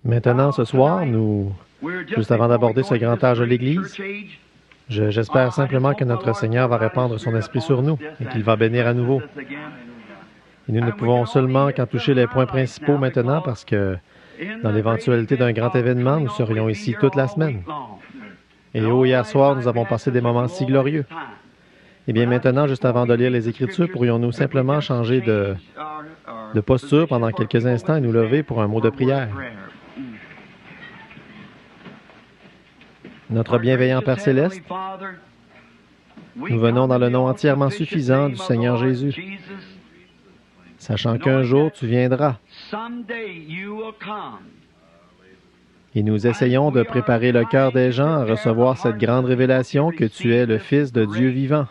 Maintenant, ce soir, juste avant d'aborder ce grand âge de l'Église, j'espère simplement que notre Seigneur va répandre son esprit sur nous et qu'il va bénir à nouveau. Et nous ne pouvons seulement qu'en toucher les points principaux maintenant parce que, dans l'éventualité d'un grand événement, nous serions ici toute la semaine. Et hier soir, nous avons passé des moments si glorieux. Eh bien, maintenant, juste avant de lire les Écritures, pourrions-nous simplement changer de posture pendant quelques instants et nous lever pour un mot de prière? Notre bienveillant Père Céleste, nous venons dans le nom entièrement suffisant du Seigneur Jésus, sachant qu'un jour tu viendras. Et nous essayons de préparer le cœur des gens à recevoir cette grande révélation que tu es le Fils de Dieu vivant.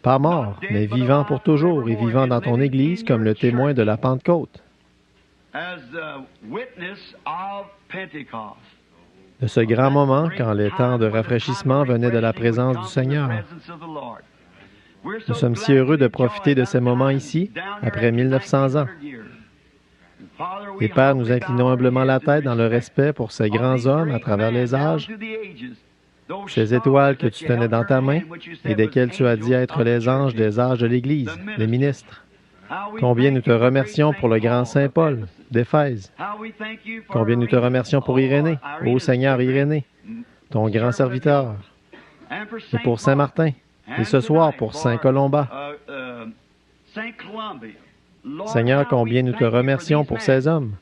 Pas mort, mais vivant pour toujours et vivant dans ton Église comme le témoin de la Pentecôte. De ce grand moment quand les temps de rafraîchissement venaient de la présence du Seigneur. Nous sommes si heureux de profiter de ces moments ici, après 1900 ans. Et Père, nous inclinons humblement la tête dans le respect pour ces grands hommes à travers les âges, ces étoiles que tu tenais dans ta main et desquelles tu as dit être les anges des âges de l'Église, les ministres. Combien nous te remercions pour le grand Saint Paul d'Éphèse. Combien nous te remercions pour Irénée, ô Seigneur Irénée, ton grand serviteur, et pour Saint Martin, et ce soir pour Saint Colomba. Seigneur, combien nous te remercions pour ces hommes.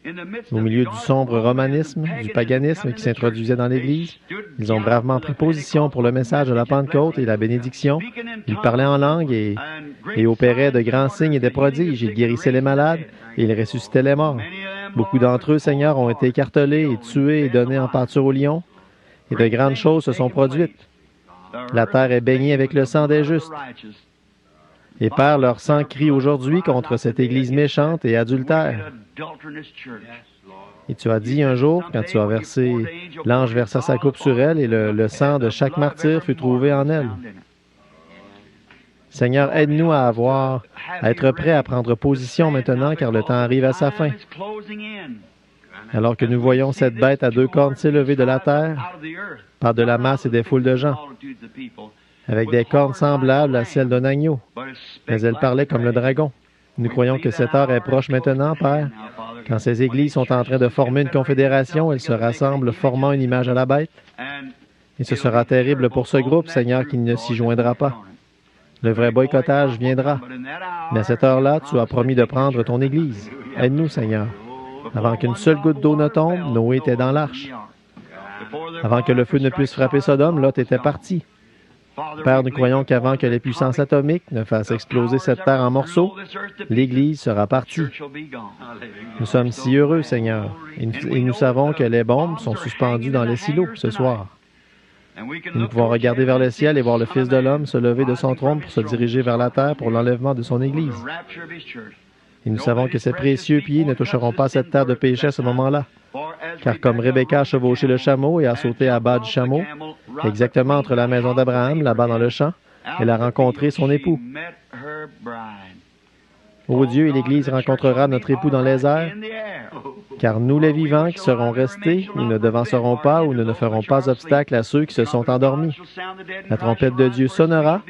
Au milieu du sombre romanisme, du paganisme qui s'introduisait dans l'Église, ils ont bravement pris position pour le message de la Pentecôte et la bénédiction. Ils parlaient en langue et opéraient de grands signes et des prodiges. Ils guérissaient les malades et ils ressuscitaient les morts. Beaucoup d'entre eux, Seigneur, ont été écartelés et tués et donnés en pâture aux lions. Et de grandes choses se sont produites. La terre est baignée avec le sang des justes. Et Père, leur sang crie aujourd'hui contre cette Église méchante et adultère. Et tu as dit un jour, quand tu as versé, l'ange versa sa coupe sur elle et le sang de chaque martyr fut trouvé en elle. Seigneur, aide-nous à être prêts à prendre position maintenant, car le temps arrive à sa fin. Alors que nous voyons cette bête à deux cornes s'élever de la terre, par de la masse et des foules de gens, avec des cornes semblables à celles d'un agneau, mais elle parlait comme le dragon. Nous croyons que cette heure est proche maintenant, Père. Quand ces églises sont en train de former une confédération, elles se rassemblent formant une image à la bête. Et ce sera terrible pour ce groupe, Seigneur, qui ne s'y joindra pas. Le vrai boycottage viendra. Mais à cette heure-là, tu as promis de prendre ton Église. Aide-nous, Seigneur. Avant qu'une seule goutte d'eau ne tombe, Noé était dans l'arche. Avant que le feu ne puisse frapper Sodome, Lot était parti. Père, nous croyons qu'avant que les puissances atomiques ne fassent exploser cette terre en morceaux, l'Église sera partie. Nous sommes si heureux, Seigneur, et nous savons que les bombes sont suspendues dans les silos ce soir. Et nous pouvons regarder vers le ciel et voir le Fils de l'homme se lever de son trône pour se diriger vers la terre pour l'enlèvement de son Église. Et nous savons que ses précieux pieds ne toucheront pas cette terre de péché à ce moment-là. Car comme Rebecca a chevauché le chameau et a sauté à bas du chameau, exactement entre la maison d'Abraham, là-bas dans le champ, elle a rencontré son époux. Ô Dieu, et l'Église rencontrera notre époux dans les airs, car nous les vivants qui serons restés, nous ne devancerons pas ou nous ne ferons pas obstacle à ceux qui se sont endormis. La trompette de Dieu sonnera,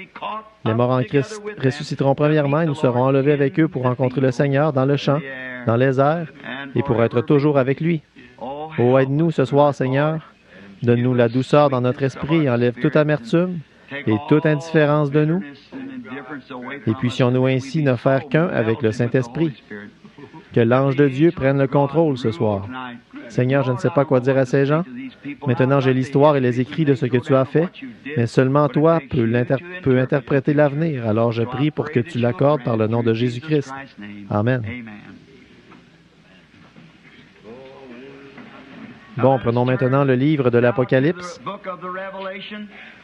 les morts en Christ ressusciteront premièrement et nous serons enlevés avec eux pour rencontrer le Seigneur dans le champ, dans les airs, et pour être toujours avec lui. Oh, aide-nous ce soir, Seigneur. Donne-nous la douceur dans notre esprit et enlève toute amertume et toute indifférence de nous. Et puissions-nous ainsi ne faire qu'un avec le Saint-Esprit. Que l'ange de Dieu prenne le contrôle ce soir. Seigneur, je ne sais pas quoi dire à ces gens. Maintenant, j'ai l'histoire et les écrits de ce que tu as fait, mais seulement toi peux interpréter l'avenir. Alors je prie pour que tu l'accordes par le nom de Jésus-Christ. Amen. Bon, prenons maintenant le livre de l'Apocalypse.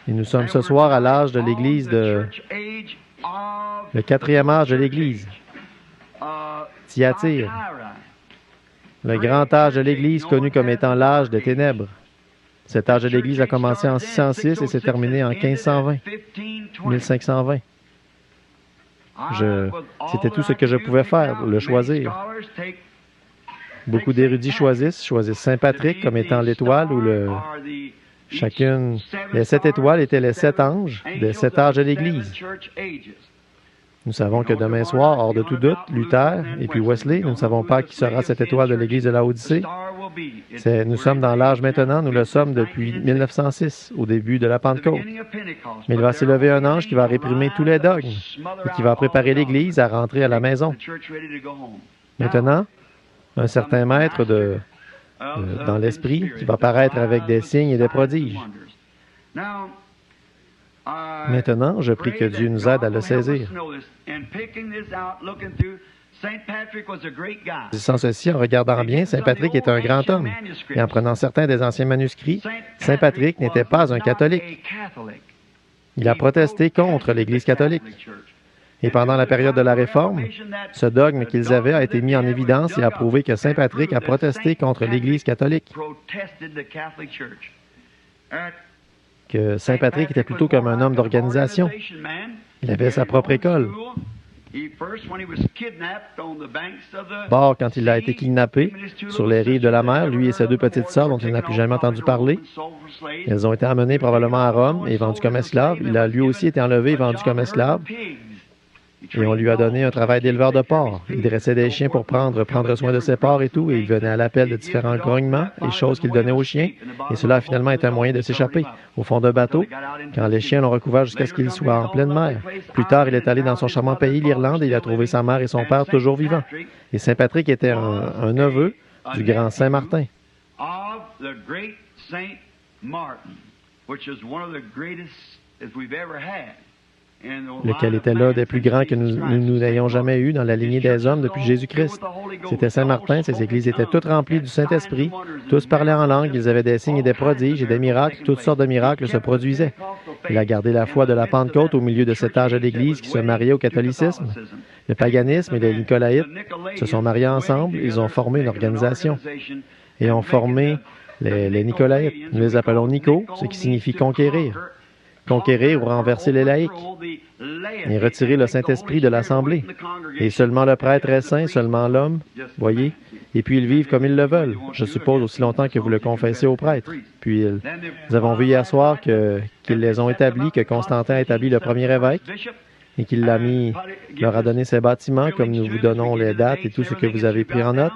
Et nous sommes ce soir à l'âge de l'Église le 4e âge de l'Église. Thyatire. Le grand âge de l'Église connu comme étant l'âge des ténèbres. Cet âge de l'Église a commencé en 606 et s'est terminé en 1520, 1520. C'était tout ce que je pouvais faire, le choisir. Beaucoup d'érudits choisissent Saint Patrick comme étant l'étoile ou chacune. Les 7 étoiles étaient les 7 anges des 7 âges de l'Église. Nous savons que demain soir, hors de tout doute, Luther et puis Wesley, nous ne savons pas qui sera cette étoile de l'Église de Laodicée. Nous sommes dans l'âge maintenant, nous le sommes depuis 1906, au début de la Pentecôte. Mais il va s'élever un ange qui va réprimer tous les dogmes et qui va préparer l'Église à rentrer à la maison. Maintenant, un certain maître dans l'esprit qui va paraître avec des signes et des prodiges. Maintenant, je prie que Dieu nous aide à le saisir. Sans ceci, en regardant bien, Saint Patrick est un grand homme. Et en prenant certains des anciens manuscrits, Saint Patrick n'était pas un catholique. Il a protesté contre l'Église catholique. Et pendant la période de la Réforme, ce dogme qu'ils avaient a été mis en évidence et a prouvé que Saint Patrick a protesté contre l'Église catholique. Que Saint Patrick était plutôt comme un homme d'organisation. Il avait sa propre école. D'abord, quand il a été kidnappé sur les rives de la mer, lui et ses 2 petites sœurs dont il n'a plus jamais entendu parler, elles ont été emmenées probablement à Rome et vendues comme esclaves. Il a lui aussi été enlevé et vendu comme esclave. Et on lui a donné un travail d'éleveur de porcs. Il dressait des chiens pour prendre soin de ses porcs et tout, et il venait à l'appel de différents grognements et choses qu'il donnait aux chiens. Et cela a finalement été un moyen de s'échapper au fond d'un bateau, quand les chiens l'ont recouvert jusqu'à ce qu'il soit en pleine mer. Plus tard, il est allé dans son charmant pays, l'Irlande, et il a trouvé sa mère et son père toujours vivants. Et Saint Patrick était un neveu du grand Saint Martin. Lequel était l'un des plus grands que nous n'ayons jamais eu dans la lignée des hommes depuis Jésus-Christ. C'était Saint Martin, ses églises étaient toutes remplies du Saint-Esprit, tous parlaient en langue, ils avaient des signes et des prodiges et des miracles, toutes sortes de miracles se produisaient. Il a gardé la foi de la Pentecôte au milieu de cet âge de l'Église qui se mariait au catholicisme. Le paganisme et les Nicolaïtes se sont mariés ensemble, ils ont formé une organisation et ont formé les Nicolaïtes. Nous les appelons Nico, ce qui signifie conquérir. Conquérir ou renverser les laïcs et retirer le Saint-Esprit de l'Assemblée. Et seulement le prêtre est saint, seulement l'homme, voyez, et puis ils vivent comme ils le veulent, je suppose aussi longtemps que vous le confessez au prêtre. Puis nous avons vu hier soir qu'ils les ont établis, que Constantin a établi le premier évêque et qu'il leur a donné ses bâtiments, comme nous vous donnons les dates et tout ce que vous avez pris en note.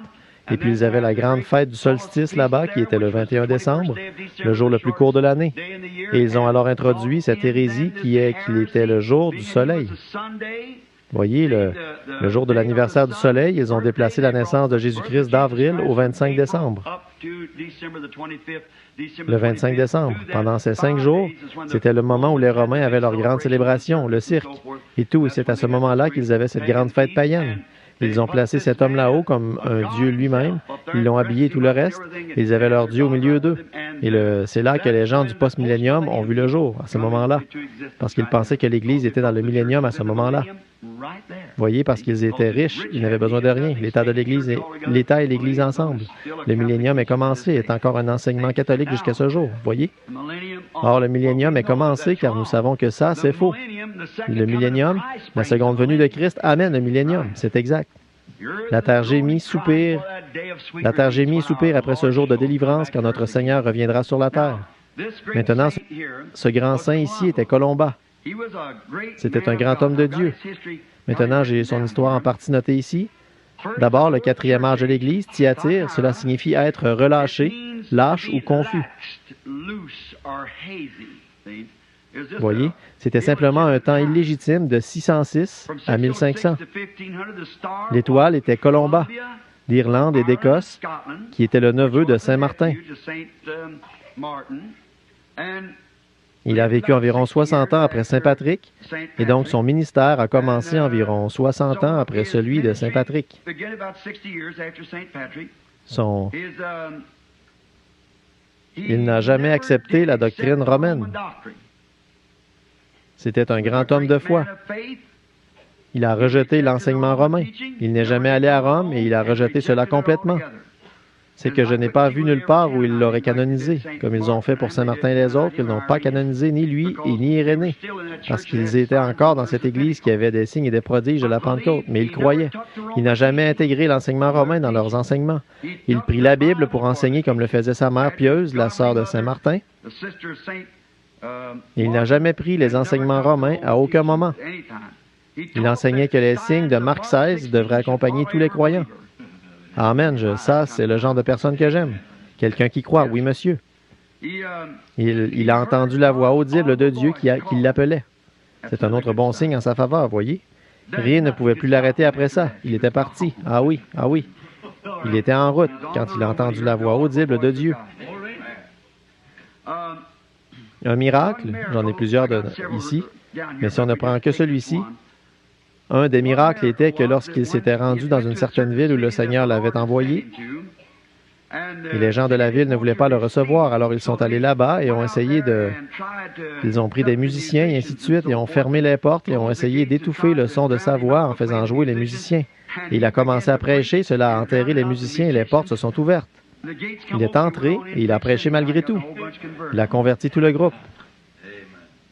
Et puis ils avaient la grande fête du solstice là-bas, qui était le 21 décembre, le jour le plus court de l'année. Et ils ont alors introduit cette hérésie qu'il était le jour du soleil. Voyez, le jour de l'anniversaire du soleil, ils ont déplacé la naissance de Jésus-Christ d'avril au 25 décembre. Le 25 décembre, pendant ces 5 jours, c'était le moment où les Romains avaient leur grande célébration, le cirque, et tout. Et c'est à ce moment-là qu'ils avaient cette grande fête païenne. Ils ont placé cet homme là-haut comme un dieu lui-même. Ils l'ont habillé tout le reste. Ils avaient leur dieu au milieu d'eux. Et c'est là que les gens du post-millénium ont vu le jour, à ce moment-là. Parce qu'ils pensaient que l'Église était dans le millénium à ce moment-là. Voyez, parce qu'ils étaient riches, ils n'avaient besoin de rien. L'État et l'Église ensemble. Le millénium est commencé, est encore un enseignement catholique jusqu'à ce jour. Voyez? Or, le millénium est commencé car nous savons que ça, c'est faux. Le millénium, la seconde venue de Christ, amène le millénium. C'est exact. La terre gémit, soupire. La terre gémit et soupire après ce jour de délivrance quand notre Seigneur reviendra sur la terre. Maintenant, ce grand saint ici était Colomba. C'était un grand homme de Dieu. Maintenant, j'ai son histoire en partie notée ici. D'abord, le 4e âge de l'Église, Thyatire, cela signifie être relâché, lâche ou confus. Voyez, c'était simplement un temps illégitime de 606 à 1500. L'étoile était Colomba, d'Irlande et d'Écosse, qui était le neveu de Saint Martin. Il a vécu environ 60 ans après Saint Patrick, et donc son ministère a commencé environ 60 ans après celui de Saint Patrick. Il n'a jamais accepté la doctrine romaine. C'était un grand homme de foi. Il a rejeté l'enseignement romain. Il n'est jamais allé à Rome et il a rejeté cela complètement. c'est que je n'ai pas vu nulle part où ils l'auraient canonisé, comme ils ont fait pour Saint Martin et les autres. Ils n'ont pas canonisé ni lui et ni Irénée, parce qu'ils étaient encore dans cette Église qui avait des signes et des prodiges de la Pentecôte, mais ils croyaient. Il n'a jamais intégré l'enseignement romain dans leurs enseignements. Il prit la Bible pour enseigner comme le faisait sa mère pieuse, la sœur de Saint Martin. Il n'a jamais pris les enseignements romains à aucun moment. Il enseignait que les signes de Marc XVI devraient accompagner tous les croyants. Amen, ça, c'est le genre de personne que j'aime. Quelqu'un qui croit, oui, monsieur. Il a entendu la voix audible de Dieu qui l'appelait. C'est un autre bon signe en sa faveur, voyez. Rien ne pouvait plus l'arrêter après ça. Il était parti. Ah oui, ah oui. Il était en route quand il a entendu la voix audible de Dieu. Un miracle, j'en ai plusieurs ici, mais si on ne prend que celui-ci, un des miracles était que lorsqu'il s'était rendu dans une certaine ville où le Seigneur l'avait envoyé, et les gens de la ville ne voulaient pas le recevoir, alors ils sont allés là-bas et ont essayé de... Ils ont pris des musiciens et ainsi de suite, et ont fermé les portes et ont essayé d'étouffer le son de sa voix en faisant jouer les musiciens. Et il a commencé à prêcher, cela a enterré les musiciens et les portes se sont ouvertes. Il est entré et il a prêché malgré tout. Il a converti tout le groupe.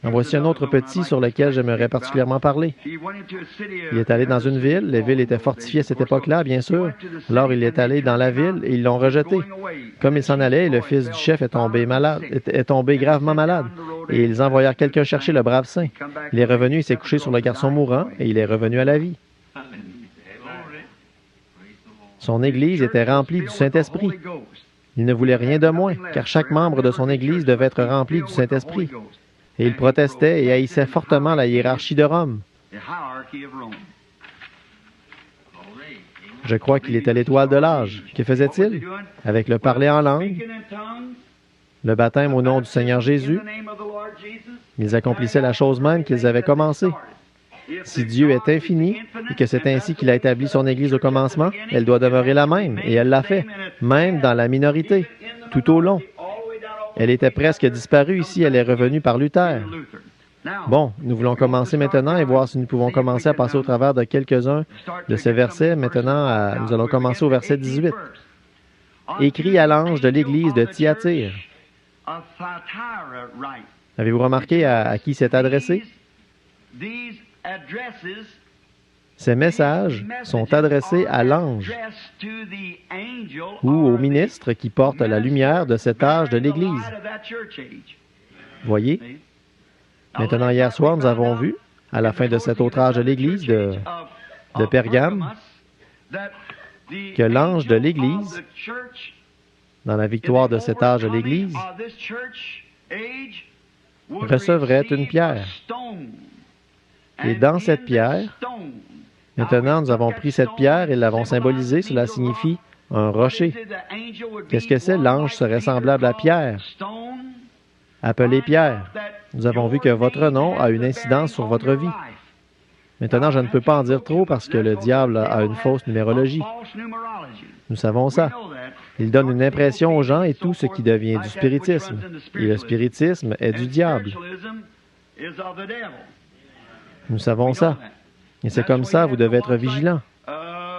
En voici un autre petit sur lequel j'aimerais particulièrement parler. Il est allé dans une ville. Les villes étaient fortifiées à cette époque-là, bien sûr. Alors il est allé dans la ville et ils l'ont rejeté. Comme il s'en allait, le fils du chef est tombé gravement malade. Et ils envoyèrent quelqu'un chercher le brave saint. Il est revenu, il s'est couché sur le garçon mourant et il est revenu à la vie. Son Église était remplie du Saint-Esprit. Il ne voulait rien de moins, car chaque membre de son Église devait être rempli du Saint-Esprit. Et il protestait et haïssait fortement la hiérarchie de Rome. Je crois qu'il était l'étoile de l'âge. Que faisait-il? Avec le parler en langue, le baptême au nom du Seigneur Jésus, ils accomplissaient la chose même qu'ils avaient commencée. Si Dieu est infini et que c'est ainsi qu'il a établi son Église au commencement, elle doit demeurer la même, et elle l'a fait, même dans la minorité, tout au long. Elle était presque disparue ici, elle est revenue par Luther. Bon, nous voulons commencer maintenant et voir si nous pouvons commencer à passer au travers de quelques-uns de ces versets. Maintenant, nous allons commencer au verset 18. Écrit à l'ange de l'Église de Thyatire. Avez-vous remarqué à qui c'est adressé? Ces messages sont adressés à l'ange ou au ministre qui porte la lumière de cet âge de l'Église. Voyez? Maintenant, hier soir, nous avons vu, à la fin de cet autre âge de l'Église de Pergame, que l'ange de l'Église, dans la victoire de cet âge de l'Église, recevrait une pierre. Et dans cette pierre, maintenant, nous avons pris cette pierre et l'avons symbolisée. Cela signifie un rocher. Qu'est-ce que c'est? L'ange serait semblable à Pierre. Appelé Pierre. Nous avons vu que votre nom a une incidence sur votre vie. Maintenant, je ne peux pas en dire trop parce que le diable a une fausse numérologie. Nous savons ça. Il donne une impression aux gens et tout ce qui devient du spiritisme. Et le spiritisme est du diable. Nous savons ça. Et c'est comme ça, vous devez être vigilant.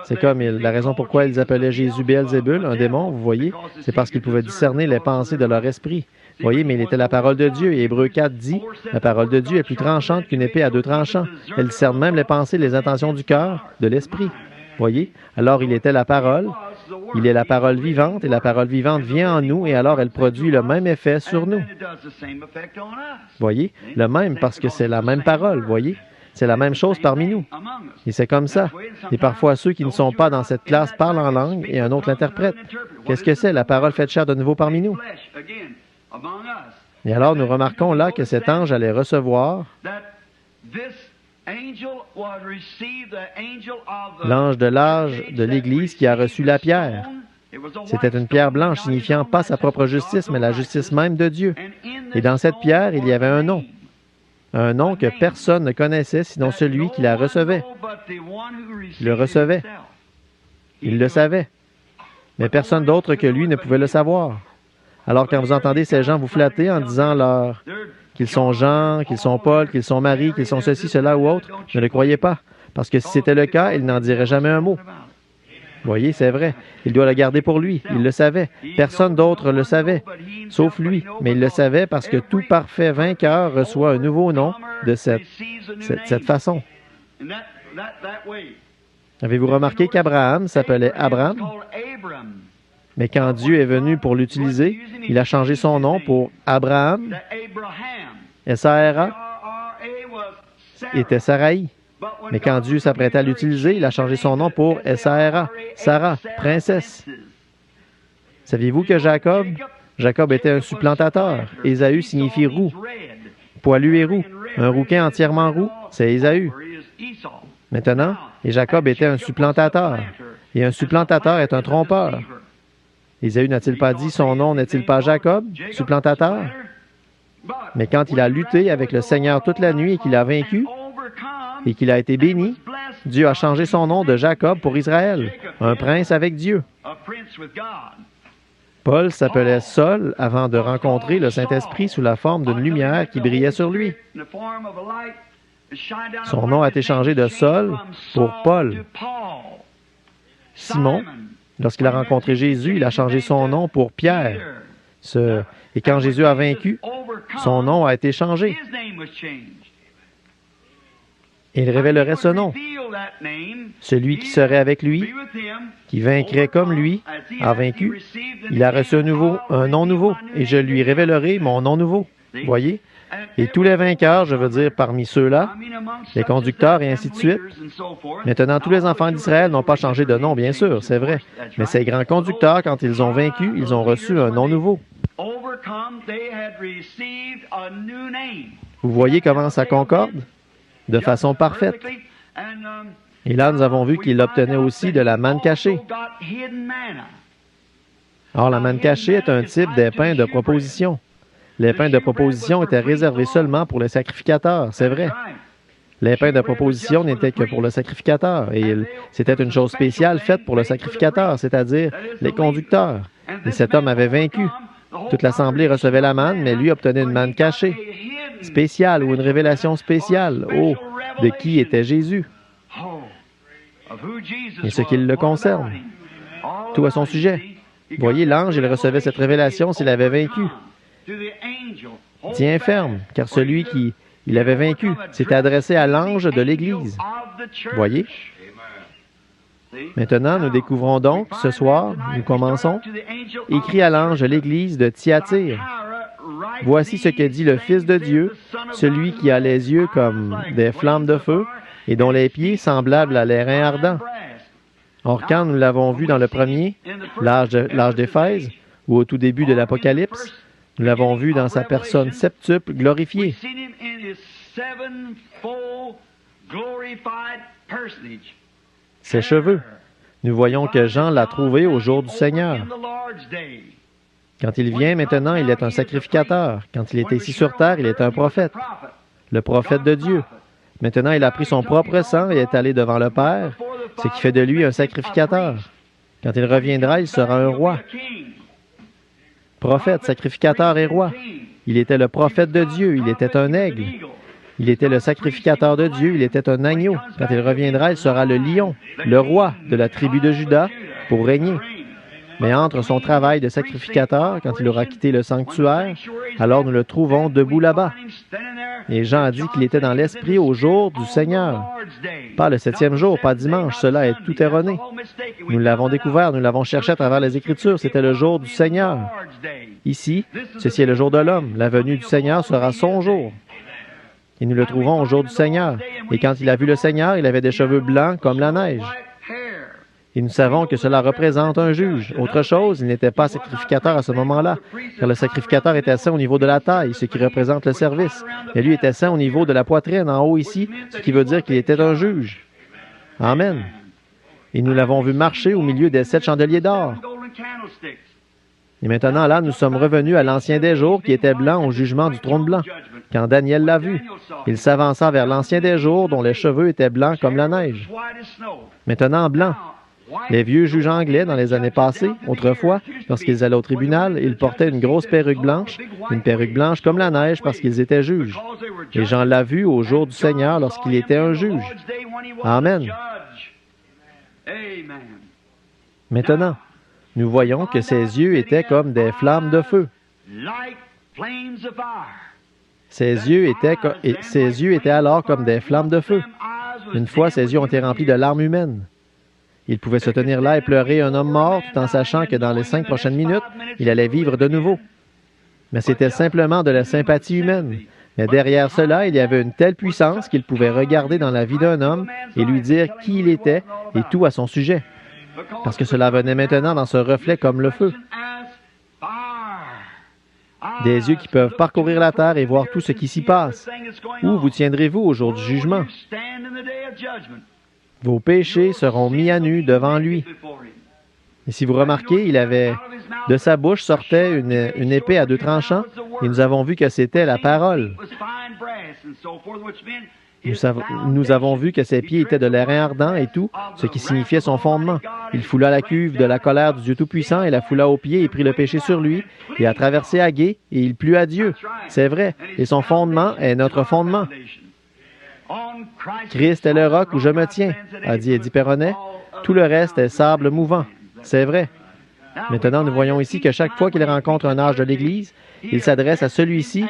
C'est comme la raison pourquoi ils appelaient Jésus Béelzébul, un démon, vous voyez, c'est parce qu'ils pouvaient discerner les pensées de leur esprit. Vous voyez, mais il était la parole de Dieu. Et Hébreux 4 dit, la parole de Dieu est plus tranchante qu'une épée à deux tranchants. Elle discerne même les pensées, les intentions du cœur, de l'esprit. Voyez? Alors il était la parole. Il est la parole vivante, et la parole vivante vient en nous, et alors elle produit le même effet sur nous. Voyez? Le même, parce que c'est la même parole, voyez? C'est la même chose parmi nous. Et c'est comme ça. Et parfois, ceux qui ne sont pas dans cette classe parlent en langue et un autre l'interprète. Qu'est-ce que c'est? La parole faite chair de nouveau parmi nous. Et alors, nous remarquons là que cet ange allait recevoir l'ange de l'âge de l'Église qui a reçu la pierre. C'était une pierre blanche signifiant pas sa propre justice, mais la justice même de Dieu. Et dans cette pierre, il y avait un nom. Un nom que personne ne connaissait sinon celui qui la recevait. Il le recevait. Il le savait. Mais personne d'autre que lui ne pouvait le savoir. Alors quand vous entendez ces gens vous flatter en disant qu'ils sont Jean, qu'ils sont Paul, qu'ils sont Marie, qu'ils sont ceci, cela ou autre, ne le croyez pas. Parce que si c'était le cas, ils n'en diraient jamais un mot. Voyez, c'est vrai. Il doit le garder pour lui. Il le savait. Personne d'autre le savait, sauf lui. Mais il le savait parce que tout parfait vainqueur reçoit un nouveau nom de cette façon. Avez-vous remarqué qu'Abraham s'appelait Abraham? Mais quand Dieu est venu pour l'utiliser, il a changé son nom pour Abraham. S-A-R-A était Saraï. Mais quand Dieu s'apprêtait à l'utiliser, il a changé son nom pour S-A-R-A, Sarah, princesse. Saviez-vous que Jacob était un supplantateur. Ésaü signifie roux, poilu et roux. Un rouquin entièrement roux, c'est Ésaü. Maintenant, et Jacob était un supplantateur. Et un supplantateur est un trompeur. Ésaü n'a-t-il pas dit son nom n'est-il pas Jacob, supplantateur? Mais quand il a lutté avec le Seigneur toute la nuit et qu'il a vaincu, et qu'il a été béni, Dieu a changé son nom de Jacob pour Israël, un prince avec Dieu. Paul s'appelait Saul avant de rencontrer le Saint-Esprit sous la forme d'une lumière qui brillait sur lui. Son nom a été changé de Saul pour Paul. Simon, lorsqu'il a rencontré Jésus, il a changé son nom pour Pierre. Et quand Jésus a vaincu, son nom a été changé. Et il révélerait ce nom. Celui qui serait avec lui, qui vaincrait comme lui, a vaincu. Il a reçu un nom nouveau, et je lui révélerai mon nom nouveau. Voyez? Et tous les vainqueurs, je veux dire parmi ceux-là, les conducteurs et ainsi de suite. Maintenant, tous les enfants d'Israël n'ont pas changé de nom, bien sûr, c'est vrai. Mais ces grands conducteurs, quand ils ont vaincu, ils ont reçu un nom nouveau. Vous voyez comment ça concorde? De façon parfaite. Et là, nous avons vu qu'il obtenait aussi de la manne cachée. Or, la manne cachée est un type des pains de proposition. Les pains de proposition étaient réservés seulement pour les sacrificateurs, c'est vrai. Les pains de proposition n'étaient que pour le sacrificateur, et c'était une chose spéciale faite pour le sacrificateur, c'est-à-dire les conducteurs. Et cet homme avait vaincu. Toute l'assemblée recevait la manne, mais lui obtenait une manne cachée, spéciale ou une révélation spéciale. Oh, de qui était Jésus? Et ce qui le concerne. Tout à son sujet. Voyez, l'ange, il recevait cette révélation s'il avait vaincu. Tiens ferme, car celui qui il avait vaincu s'est adressé à l'ange de l'Église. Voyez? Maintenant, nous découvrons donc, ce soir, nous commençons, écrit à l'ange de l'Église de Thyatire. Voici ce que dit le Fils de Dieu, celui qui a les yeux comme des flammes de feu et dont les pieds semblables à l'airain ardent. Or, quand nous l'avons vu dans le premier, l'âge d'Éphèse, ou au tout début de l'Apocalypse, nous l'avons vu dans sa personne septuple glorifiée. Ses cheveux. Nous voyons que Jean l'a trouvé au jour du Seigneur. Quand il vient maintenant, il est un sacrificateur. Quand il était ici sur terre, il est un prophète, le prophète de Dieu. Maintenant, il a pris son propre sang et est allé devant le Père, ce qui fait de lui un sacrificateur. Quand il reviendra, il sera un roi. Prophète, sacrificateur et roi. Il était le prophète de Dieu, il était un aigle. Il était le sacrificateur de Dieu, il était un agneau. Quand il reviendra, il sera le lion, le roi de la tribu de Juda, pour régner. Mais entre son travail de sacrificateur, quand il aura quitté le sanctuaire, alors nous le trouvons debout là-bas. Et Jean a dit qu'il était dans l'esprit au jour du Seigneur. Pas le 7e jour, pas dimanche, cela est tout erroné. Nous l'avons découvert, nous l'avons cherché à travers les Écritures, c'était le jour du Seigneur. Ici, ceci est le jour de l'homme, la venue du Seigneur sera son jour. Et nous le trouvons au jour du Seigneur. Et quand il a vu le Seigneur, il avait des cheveux blancs comme la neige. Et nous savons que cela représente un juge. Autre chose, il n'était pas sacrificateur à ce moment-là, car le sacrificateur était saint au niveau de la taille, ce qui représente le service. Et lui était saint au niveau de la poitrine, en haut ici, ce qui veut dire qu'il était un juge. Amen. Et nous l'avons vu marcher au milieu des 7 chandeliers d'or. Et maintenant, là, nous sommes revenus à l'Ancien des jours, qui était blanc au jugement du trône blanc. Quand Daniel l'a vu, il s'avança vers l'Ancien des jours, dont les cheveux étaient blancs comme la neige. Maintenant, blanc. Les vieux juges anglais, dans les années passées, autrefois, lorsqu'ils allaient au tribunal, ils portaient une grosse perruque blanche comme la neige parce qu'ils étaient juges. Et Jean l'a vu au jour du Seigneur lorsqu'il était un juge. Amen. Maintenant, nous voyons que ses yeux étaient comme des flammes de feu. Ses yeux étaient alors comme des flammes de feu. Une fois, ses yeux ont été remplis de larmes humaines. Il pouvait se tenir là et pleurer un homme mort tout en sachant que dans les 5 prochaines minutes, il allait vivre de nouveau. Mais c'était simplement de la sympathie humaine. Mais derrière cela, il y avait une telle puissance qu'il pouvait regarder dans la vie d'un homme et lui dire qui il était et tout à son sujet. Parce que cela venait maintenant dans ce reflet comme le feu. Des yeux qui peuvent parcourir la terre et voir tout ce qui s'y passe. Où vous tiendrez-vous au jour du jugement? Vos péchés seront mis à nu devant lui. Et si vous remarquez, de sa bouche sortait une épée à 2 tranchants, et nous avons vu que c'était la parole. Nous avons vu que ses pieds étaient de l'airain ardent et tout, ce qui signifiait son fondement. Il foula la cuve de la colère du Dieu Tout-Puissant et la foula aux pieds et prit le péché sur lui, et a traversé Agé, et il plut à Dieu. C'est vrai, et son fondement est notre fondement. Christ est le roc où je me tiens, a dit Eddie Perronnet. Tout le reste est sable mouvant. C'est vrai. Maintenant, nous voyons ici que chaque fois qu'il rencontre un âge de l'Église, il s'adresse à celui-ci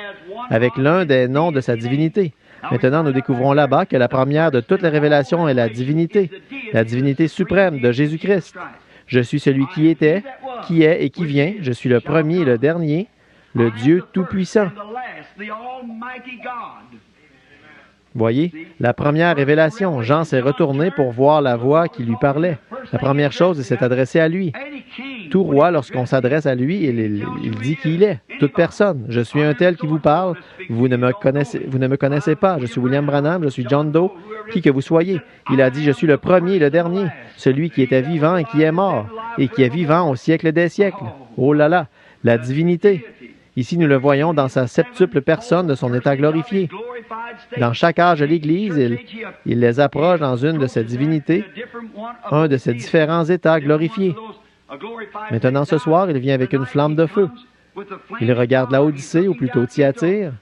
avec l'un des noms de sa divinité. Maintenant, nous découvrons là-bas que la première de toutes les révélations est la divinité suprême de Jésus-Christ. Je suis celui qui était, qui est et qui vient. Je suis le premier et le dernier, le Dieu Tout-Puissant. Voyez, la première révélation, Jean s'est retourné pour voir la voix qui lui parlait. La première chose, il s'est adressé à lui. Tout roi, lorsqu'on s'adresse à lui, il dit qui il est. Toute personne. Je suis un tel qui vous parle. Vous ne me connaissez pas. Je suis William Branham, je suis John Doe, qui que vous soyez. Il a dit, je suis le premier et le dernier, celui qui était vivant et qui est mort, et qui est vivant au siècle des siècles. Oh là là, la divinité. Ici, nous le voyons dans sa septuple personne de son état glorifié. Dans chaque âge de l'Église, il les approche dans une de ses divinités, un de ses différents états glorifiés. Maintenant, ce soir, il vient avec une flamme de feu. Il regarde Laodicée, ou plutôt Thyatire.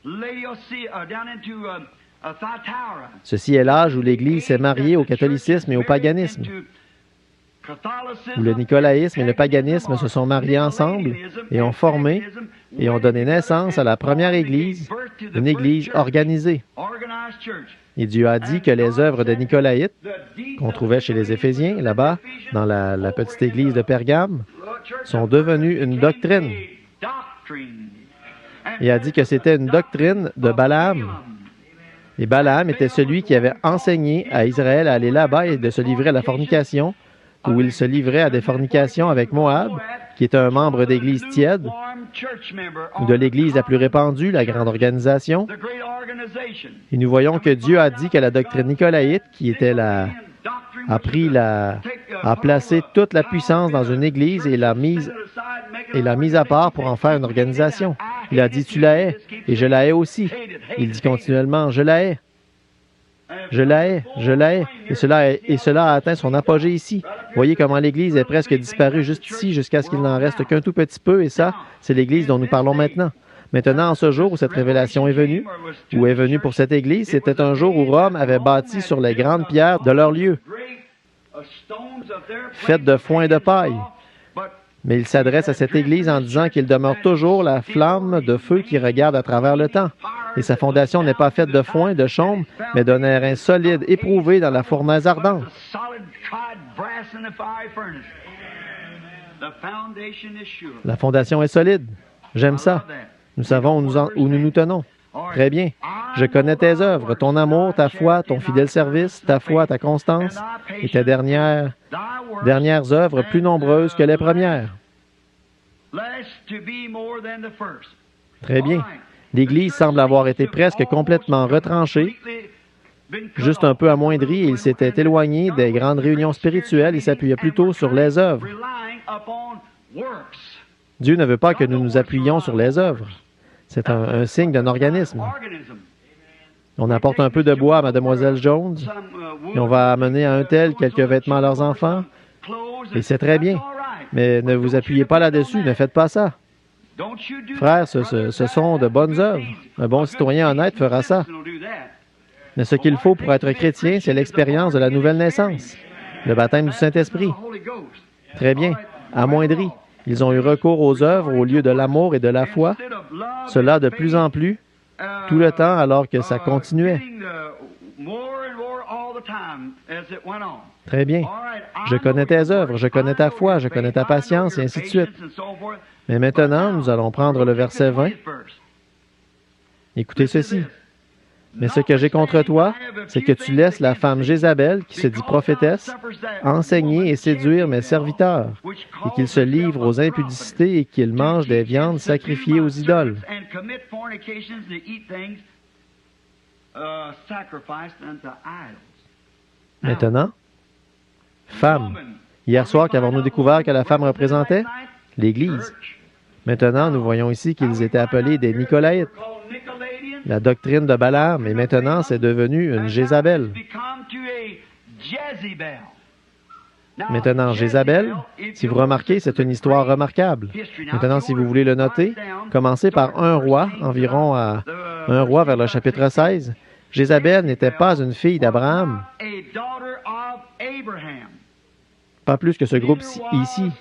Ceci est l'âge où l'Église s'est mariée au catholicisme et au paganisme, où le nicolaïsme et le paganisme se sont mariés ensemble et ont formé et ont donné naissance à la première Église, une Église organisée. Et Dieu a dit que les œuvres de Nicolaïtes, qu'on trouvait chez les Éphésiens, là-bas, dans la petite Église de Pergame, sont devenues une doctrine. Il a dit que c'était une doctrine de Balaam. Et Balaam était celui qui avait enseigné à Israël à aller là-bas et de se livrer à la fornication, où il se livrait à des fornications avec Moab, qui est un membre d'Église tiède, ou de l'Église la plus répandue, la grande organisation. Et nous voyons que Dieu a dit que la doctrine nicolaïte, qui était a placé toute la puissance dans une Église et l'a mise à part pour en faire une organisation. Il a dit, tu la hais, et je la hais aussi. Il dit continuellement, je la hais. Je la hais, je la hais. Et cela a atteint son apogée ici. Voyez comment l'Église est presque disparue juste ici, jusqu'à ce qu'il n'en reste qu'un tout petit peu, et ça, c'est l'Église dont nous parlons maintenant. Maintenant, en ce jour où cette révélation est venue, ou est venue pour cette Église, c'était un jour où Rome avait bâti sur les grandes pierres de leur lieu, faites de foin et de paille. Mais il s'adresse à cette Église en disant qu'il demeure toujours la flamme de feu qui regarde à travers le temps. Et sa fondation n'est pas faite de foin, de chaume, mais d'un airain solide, éprouvé dans la fournaise ardente. La fondation est solide. J'aime ça. Nous savons où nous nous tenons. Très bien. Je connais tes œuvres, ton amour, ta foi, ton fidèle service, ta foi, ta constance, et tes dernières œuvres plus nombreuses que les premières. Très bien. L'Église semble avoir été presque complètement retranchée, juste un peu amoindrie, et il s'était éloigné des grandes réunions spirituelles et s'appuyait plutôt sur les œuvres. Dieu ne veut pas que nous nous appuyions sur les œuvres. C'est un signe d'un organisme. On apporte un peu de bois à Mademoiselle Jones, et on va amener à un tel quelques vêtements à leurs enfants, et c'est très bien. Mais ne vous appuyez pas là-dessus, ne faites pas ça. Frères, ce sont de bonnes œuvres. Un bon citoyen honnête fera ça. Mais ce qu'il faut pour être chrétien, c'est l'expérience de la nouvelle naissance, le baptême du Saint-Esprit. Très bien. Amoindri. Ils ont eu recours aux œuvres au lieu de l'amour et de la foi. Cela de plus en plus, tout le temps, alors que ça continuait. Très bien. Je connais tes œuvres, je connais ta foi, je connais ta patience, et ainsi de suite. Mais maintenant, nous allons prendre le verset 20. Écoutez ceci. Mais ce que j'ai contre toi, c'est que tu laisses la femme Jézabel, qui se dit prophétesse, enseigner et séduire mes serviteurs, et qu'ils se livrent aux impudicités et qu'ils mangent des viandes sacrifiées aux idoles. Maintenant, femme. Hier soir, qu'avons-nous découvert que la femme représentait? L'Église. Maintenant, nous voyons ici qu'ils étaient appelés des Nicolaïtes. La doctrine de Balaam, et maintenant, c'est devenu une Jézabel. Maintenant, Jézabel, si vous remarquez, c'est une histoire remarquable. Maintenant, si vous voulez le noter, commencez par un roi, environ à un roi vers le chapitre 16. Jézabel n'était pas une fille d'Abraham, pas plus que ce groupe ici,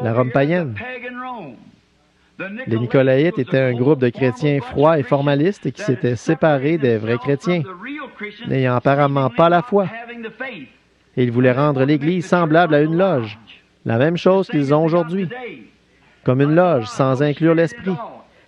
la Rome païenne. Les Nicolaïtes étaient un groupe de chrétiens froids et formalistes qui s'étaient séparés des vrais chrétiens, n'ayant apparemment pas la foi. Et ils voulaient rendre l'Église semblable à une loge, la même chose qu'ils ont aujourd'hui, comme une loge, sans inclure l'esprit.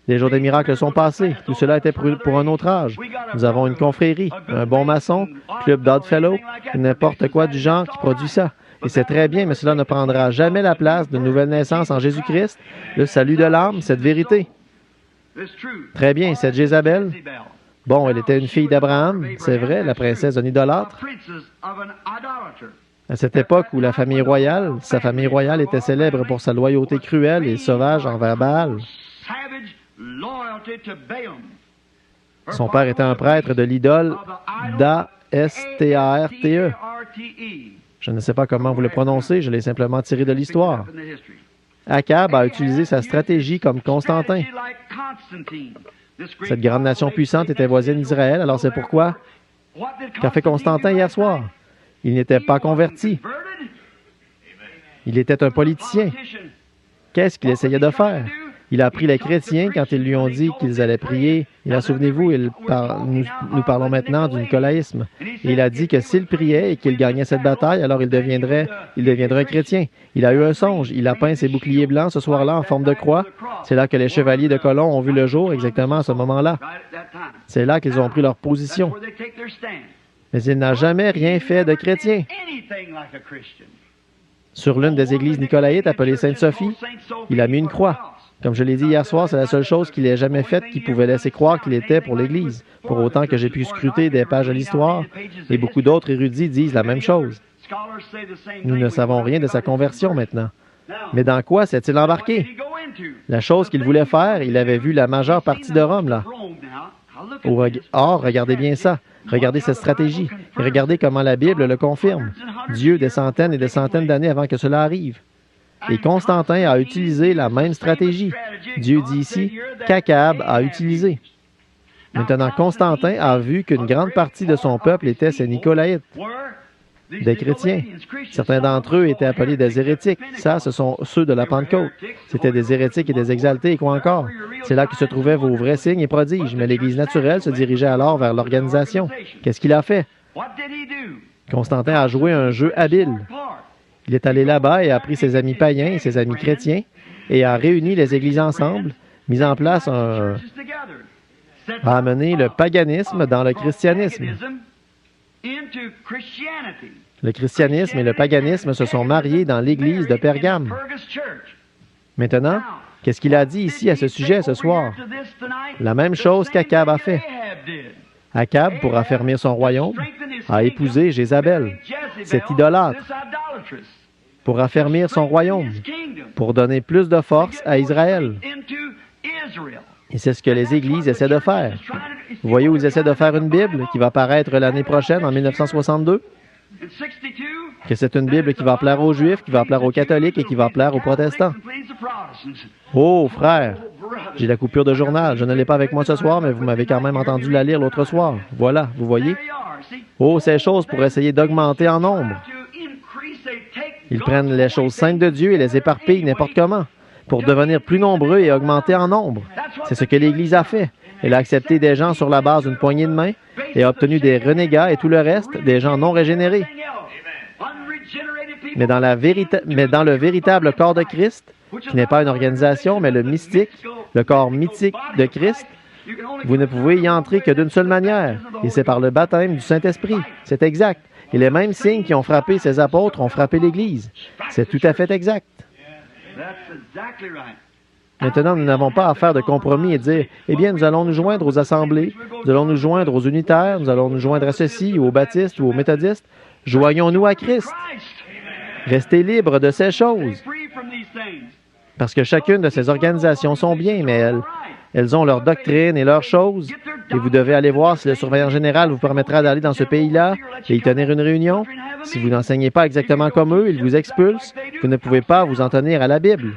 Les jours des miracles sont passés. Tout cela était pour un autre âge. Nous avons une confrérie, un bon maçon, club d'Oddfellow, n'importe quoi du genre qui produit ça. Et c'est très bien, mais cela ne prendra jamais la place de nouvelle naissance en Jésus-Christ, le salut de l'âme, cette vérité. Très bien, cette Jézabel. Bon, elle était une fille d'Abraham, c'est vrai, la princesse d'un idolâtre. À cette époque où la famille royale, sa famille royale était célèbre pour sa loyauté cruelle et sauvage envers Baal. Son père était un prêtre de l'idole d'Astarte. Je ne sais pas comment vous le prononcez, je l'ai simplement tiré de l'histoire. Akab a utilisé sa stratégie comme Constantin. Cette grande nation puissante était voisine d'Israël, alors c'est pourquoi qu'a fait Constantin hier soir? Il n'était pas converti. Il était un politicien. Qu'est-ce qu'il essayait de faire? Il a pris les chrétiens quand ils lui ont dit qu'ils allaient prier. Et là, souvenez-vous, nous parlons maintenant du nicolaïsme. Et il a dit que s'il priait et qu'il gagnait cette bataille, alors il deviendrait un chrétien. Il a eu un songe. Il a peint ses boucliers blancs ce soir-là en forme de croix. C'est là que les chevaliers de colon ont vu le jour, exactement à ce moment-là. C'est là qu'ils ont pris leur position. Mais il n'a jamais rien fait de chrétien. Sur l'une des églises nicolaïtes appelée Sainte-Sophie, il a mis une croix. Comme je l'ai dit hier soir, c'est la seule chose qu'il ait jamais faite qui pouvait laisser croire qu'il était pour l'Église. Pour autant que j'ai pu scruter des pages de l'histoire, et beaucoup d'autres érudits disent la même chose. Nous ne savons rien de sa conversion maintenant. Mais dans quoi s'est-il embarqué? La chose qu'il voulait faire, il avait vu la majeure partie de Rome, là. Or, regardez bien ça. Regardez cette stratégie. Et regardez comment la Bible le confirme. Dieu, des centaines et des centaines d'années avant que cela arrive. Et Constantin a utilisé la même stratégie. Dieu dit ici qu'Akab a utilisé. Maintenant, Constantin a vu qu'une grande partie de son peuple était ces Nicolaïtes, des chrétiens. Certains d'entre eux étaient appelés des hérétiques. Ça, ce sont ceux de la Pentecôte. C'étaient des hérétiques et des exaltés, et quoi encore? C'est là que se trouvaient vos vrais signes et prodiges. Mais l'Église naturelle se dirigeait alors vers l'organisation. Qu'est-ce qu'il a fait? Constantin a joué un jeu habile. Il est allé là-bas et a pris ses amis païens et ses amis chrétiens et a réuni les églises ensemble, mis en place a amené le paganisme dans le christianisme. Le christianisme et le paganisme se sont mariés dans l'église de Pergame. Maintenant, qu'est-ce qu'il a dit ici à ce sujet ce soir? La même chose qu'Akab a fait. Akab, pour affermir son royaume, a épousé Jézabel, cette idolâtre, pour affermir son royaume, pour donner plus de force à Israël. Et c'est ce que les églises essaient de faire. Vous voyez où ils essaient de faire une Bible qui va paraître l'année prochaine, en 1962? Que c'est une Bible qui va plaire aux Juifs, qui va plaire aux catholiques et qui va plaire aux protestants. Oh, frère, j'ai la coupure de journal. Je ne l'ai pas avec moi ce soir, mais vous m'avez quand même entendu la lire l'autre soir. Voilà, vous voyez? Oh, ces choses pour essayer d'augmenter en nombre. Ils prennent les choses saintes de Dieu et les éparpillent n'importe comment pour devenir plus nombreux et augmenter en nombre. C'est ce que l'Église a fait. Elle a accepté des gens sur la base d'une poignée de main et a obtenu des renégats et tout le reste, des gens non régénérés. Mais dans le véritable corps de Christ, qui n'est pas une organisation, mais le mystique, le corps mythique de Christ, vous ne pouvez y entrer que d'une seule manière, et c'est par le baptême du Saint-Esprit. C'est exact. Et les mêmes signes qui ont frappé ces apôtres ont frappé l'Église. C'est tout à fait exact. Maintenant, nous n'avons pas à faire de compromis et dire, eh bien, nous allons nous joindre aux assemblées, nous allons nous joindre aux unitaires, nous allons nous joindre à ceci, ou aux baptistes, ou aux méthodistes. Joignons-nous à Christ. Restez libres de ces choses. Parce que chacune de ces organisations sont bien, mais elles ont leur doctrine et leurs choses. Et vous devez aller voir si le surveillant général vous permettra d'aller dans ce pays-là et y tenir une réunion. Si vous n'enseignez pas exactement comme eux, ils vous expulsent. Vous ne pouvez pas vous en tenir à la Bible.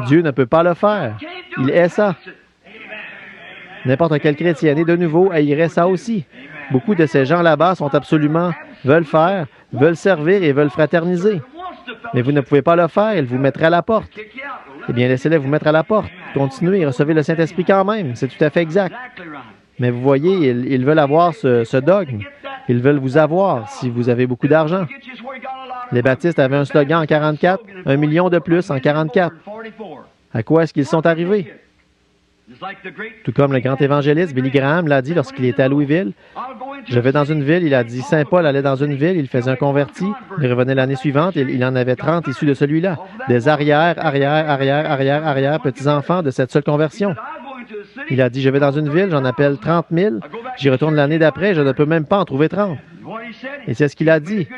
Dieu ne peut pas le faire. Il est ça. N'importe quel chrétien né de nouveau haïrait ça aussi. Beaucoup de ces gens là-bas sont absolument, veulent faire, veulent servir et veulent fraterniser. Mais vous ne pouvez pas le faire, ils vous mettraient à la porte. Eh bien, laissez-les vous mettre à la porte. Continuez et recevez le Saint-Esprit quand même. C'est tout à fait exact. Mais vous voyez, ils veulent avoir ce dogme. Ils veulent vous avoir si vous avez beaucoup d'argent. Les baptistes avaient un slogan en 44, 1 million de plus en 44. À quoi est-ce qu'ils sont arrivés? Tout comme le grand évangéliste Billy Graham l'a dit lorsqu'il était à Louisville. Je vais dans une ville, il a dit Saint Paul allait dans une ville, il faisait un converti, il revenait l'année suivante, il en avait 30 issus de celui-là. Des arrière, petits-enfants de cette seule conversion. Il a dit, je vais dans une ville, j'en appelle 30 000, j'y retourne l'année d'après, je ne peux même pas en trouver 30. Et c'est ce qu'il a dit.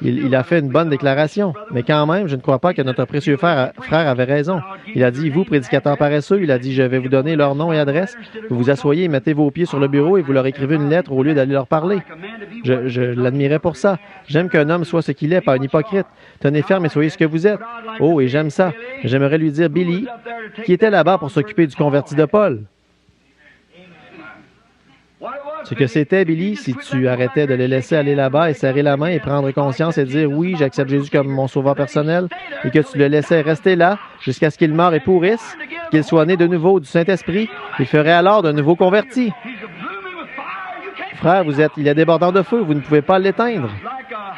Il a fait une bonne déclaration. Mais quand même, je ne crois pas que notre précieux frère avait raison. Il a dit, vous, prédicateurs paresseux, il a dit, je vais vous donner leur nom et adresse. Vous vous asseyez et mettez vos pieds sur le bureau et vous leur écrivez une lettre au lieu d'aller leur parler. Je l'admirais pour ça. J'aime qu'un homme soit ce qu'il est, pas un hypocrite. Tenez ferme et soyez ce que vous êtes. Oh, et j'aime ça. J'aimerais lui dire, Billy, qui était là-bas pour s'occuper du converti de Paul. Ce que c'était, Billy, si tu arrêtais de les laisser aller là-bas et serrer la main et prendre conscience et dire « Oui, j'accepte Jésus comme mon sauveur personnel » et que tu le laissais rester là jusqu'à ce qu'il meure et pourrisse, qu'il soit né de nouveau du Saint-Esprit, il ferait alors d'un nouveau converti. Frère, il est débordant de feu, vous ne pouvez pas l'éteindre.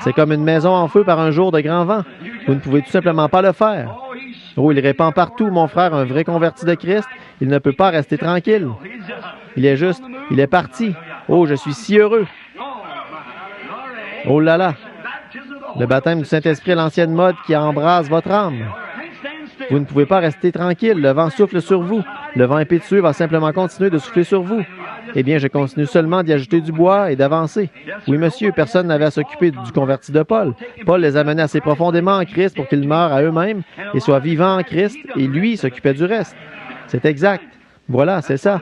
C'est comme une maison en feu par un jour de grand vent. Vous ne pouvez tout simplement pas le faire. Oh, il répand partout, mon frère, un vrai converti de Christ. Il ne peut pas rester tranquille. Il est parti. Oh, je suis si heureux. Oh là là. Le baptême du Saint-Esprit est l'ancienne mode qui embrase votre âme. Vous ne pouvez pas rester tranquille. Le vent souffle sur vous. Le vent impétueux va simplement continuer de souffler sur vous. Eh bien, je continue seulement d'y ajouter du bois et d'avancer. Oui, monsieur, personne n'avait à s'occuper du converti de Paul. Paul les amenait assez profondément en Christ pour qu'ils meurent à eux-mêmes et soient vivants en Christ, et lui s'occupait du reste. C'est exact. Voilà, c'est ça.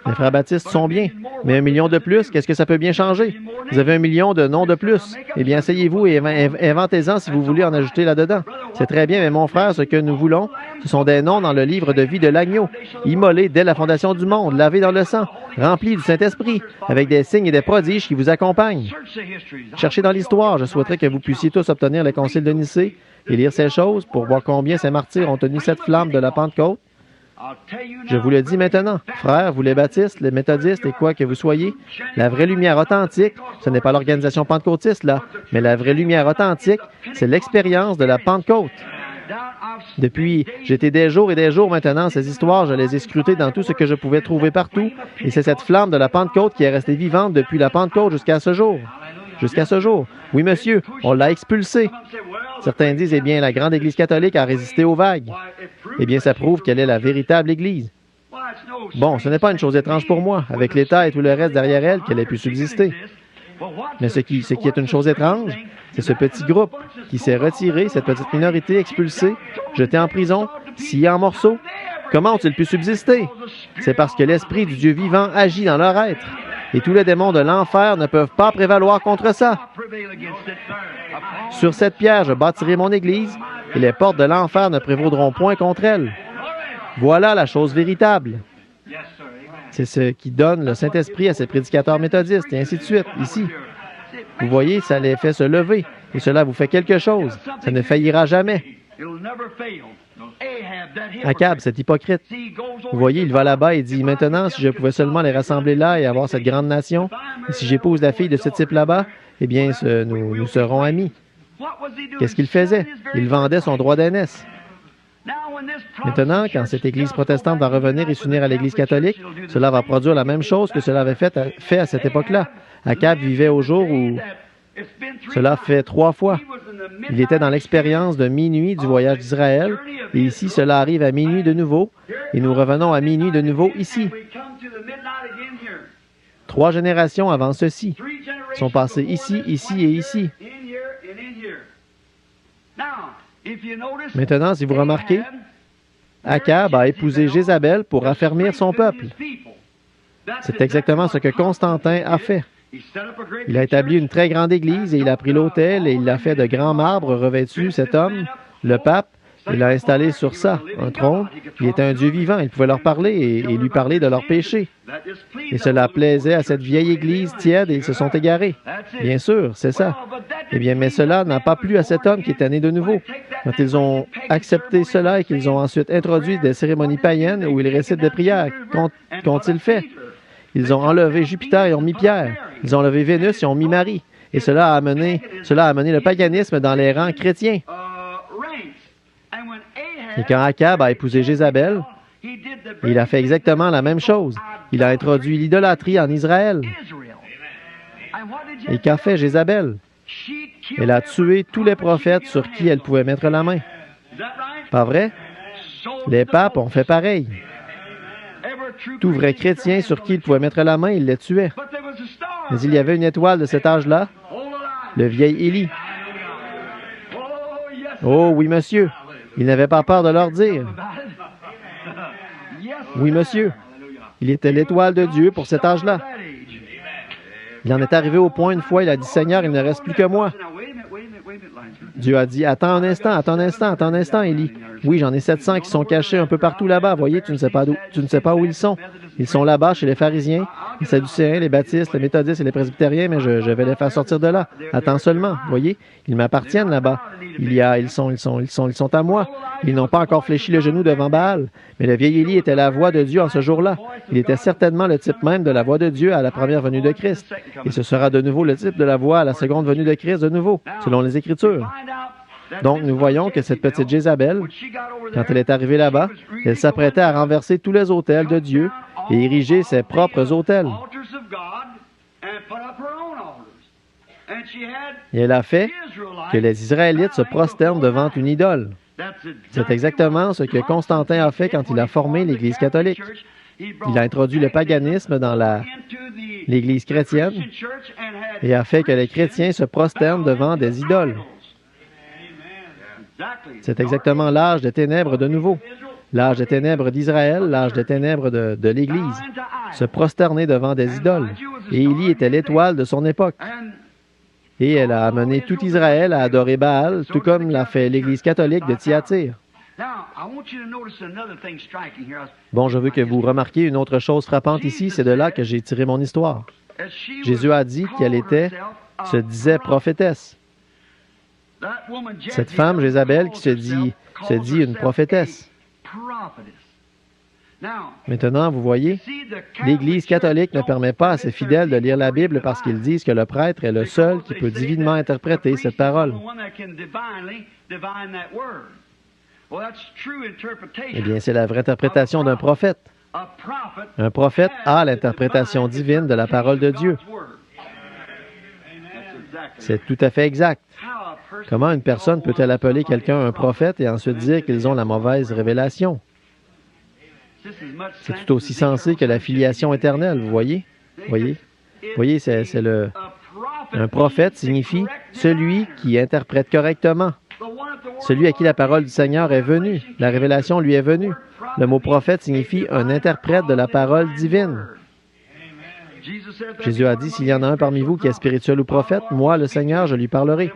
Les frères baptistes sont bien, mais 1 million de plus, qu'est-ce que ça peut bien changer? Vous avez 1 million de noms de plus. Eh bien, asseyez-vous et inventez-en si vous voulez en ajouter là-dedans. C'est très bien, mais mon frère, ce que nous voulons, ce sont des noms dans le livre de vie de l'agneau, immolés dès la fondation du monde, lavés dans le sang, remplis du Saint-Esprit, avec des signes et des prodiges qui vous accompagnent. Cherchez dans l'histoire. Je souhaiterais que vous puissiez tous obtenir le concile de Nicée et lire ces choses pour voir combien ces martyrs ont tenu cette flamme de la Pentecôte. Je vous le dis maintenant, frères, vous les baptistes, les méthodistes et quoi que vous soyez, la vraie lumière authentique, ce n'est pas l'organisation pentecôtiste là, mais la vraie lumière authentique, c'est l'expérience de la Pentecôte. Depuis, j'étais des jours et des jours maintenant, ces histoires, je les ai scrutées dans tout ce que je pouvais trouver partout, et c'est cette flamme de la Pentecôte qui est restée vivante depuis la Pentecôte jusqu'à ce jour. Jusqu'à ce jour. Oui, monsieur, on l'a expulsée. Certains disent, eh bien, la grande Église catholique a résisté aux vagues. Eh bien, ça prouve qu'elle est la véritable Église. Bon, ce n'est pas une chose étrange pour moi, avec l'État et tout le reste derrière elle, qu'elle ait pu subsister. Mais ce qui est une chose étrange, c'est ce petit groupe qui s'est retiré, cette petite minorité expulsée, jetée en prison, sciée en morceaux. Comment ont-ils pu subsister? C'est parce que l'Esprit du Dieu vivant agit dans leur être. Et tous les démons de l'enfer ne peuvent pas prévaloir contre ça. Sur cette pierre, je bâtirai mon Église, et les portes de l'enfer ne prévaudront point contre elle. Voilà la chose véritable. C'est ce qui donne le Saint-Esprit à ces prédicateurs méthodistes, et ainsi de suite, ici. Vous voyez, ça les fait se lever. Et cela vous fait quelque chose. Ça ne faillira jamais. Akab, cet hypocrite. Vous voyez, il va là-bas et dit, maintenant, si je pouvais seulement les rassembler là et avoir cette grande nation, et si j'épouse la fille de ce type là-bas, eh bien, nous serons amis. Qu'est-ce qu'il faisait? Il vendait son droit d'aînesse. Maintenant, quand cette Église protestante va revenir et s'unir à l'Église catholique, cela va produire la même chose que cela avait fait à cette époque-là. Akab vivait au jour où cela fait 3 fois. Il était dans l'expérience de minuit du voyage d'Israël, et ici, cela arrive à minuit de nouveau, et nous revenons à minuit de nouveau ici. 3 générations avant ceci sont passées ici, ici et ici. Maintenant, si vous remarquez, Akab a épousé Jézabel pour affermir son peuple. C'est exactement ce que Constantin a fait. Il a établi une très grande église et il a pris l'autel et il l'a fait de grands marbres revêtus, cet homme, le pape. Il l'a installé sur ça, un trône. Il était un Dieu vivant. Il pouvait leur parler et lui parler de leurs péchés. Et cela plaisait à cette vieille église tiède et ils se sont égarés. Bien sûr, c'est ça. Eh bien, mais cela n'a pas plu à cet homme qui était né de nouveau. Quand ils ont accepté cela et qu'ils ont ensuite introduit des cérémonies païennes où ils récitent des prières, qu'ont-ils fait? Ils ont enlevé Jupiter et ont mis Pierre. Ils ont enlevé Vénus et ont mis Marie. Et cela a amené le paganisme dans les rangs chrétiens. Et quand Akab a épousé Jézabel, il a fait exactement la même chose. Il a introduit l'idolâtrie en Israël. Et qu'a fait Jézabel? Elle a tué tous les prophètes sur qui elle pouvait mettre la main. Pas vrai? Les papes ont fait pareil. Tout vrai chrétien sur qui il pouvait mettre la main, il les tuait. Mais il y avait une étoile de cet âge-là, le vieil Élie. Oh oui, monsieur. Il n'avait pas peur de leur dire. Oui, monsieur. Il était l'étoile de Dieu pour cet âge-là. Il en est arrivé au point une fois, il a dit, Seigneur, il ne reste plus que moi. Dieu a dit, attends un instant, Élie. Oui, j'en ai 700 qui sont cachés un peu partout là-bas. Voyez, tu ne sais pas où ils sont. Ils sont là-bas chez les pharisiens, les sadducéens, les baptistes, les méthodistes et les presbytériens, mais je vais les faire sortir de là. Attends seulement, voyez, ils m'appartiennent là-bas. Ils sont à moi. Ils n'ont pas encore fléchi le genou devant Baal. Mais le vieil Élie était la voix de Dieu en ce jour-là. Il était certainement le type même de la voix de Dieu à la première venue de Christ. Et ce sera de nouveau le type de la voix à la seconde venue de Christ de nouveau, selon les Écritures. Donc, nous voyons que cette petite Jézabel, quand elle est arrivée là-bas, elle s'apprêtait à renverser tous les autels de Dieu et ériger ses propres autels. Et elle a fait que les Israélites se prosternent devant une idole. C'est exactement ce que Constantin a fait quand il a formé l'Église catholique. Il a introduit le paganisme dans l'Église chrétienne et a fait que les chrétiens se prosternent devant des idoles. C'est exactement l'âge des ténèbres de nouveau. L'âge des ténèbres d'Israël, l'âge des ténèbres de l'Église. Se prosterner devant des idoles. Et Élie était l'étoile de son époque. Et elle a amené tout Israël à adorer Baal, tout comme l'a fait l'Église catholique de Thyatire. Bon, je veux que vous remarquiez une autre chose frappante ici, c'est de là que j'ai tiré mon histoire. Jésus a dit qu'elle se disait prophétesse. Cette femme, Jézabel, qui se dit une prophétesse. Maintenant, vous voyez, l'Église catholique ne permet pas à ses fidèles de lire la Bible parce qu'ils disent que le prêtre est le seul qui peut divinement interpréter cette parole. Eh bien, c'est la vraie interprétation d'un prophète. Un prophète a l'interprétation divine de la parole de Dieu. C'est tout à fait exact. Comment une personne peut-elle appeler quelqu'un un prophète et ensuite dire qu'ils ont la mauvaise révélation? C'est tout aussi sensé que la filiation éternelle, vous voyez? Voyez, un prophète signifie celui qui interprète correctement. Celui à qui la parole du Seigneur est venue. La révélation lui est venue. Le mot prophète signifie un interprète de la parole divine. Jésus a dit, s'il y en a un parmi vous qui est spirituel ou prophète, moi, le Seigneur, je lui parlerai.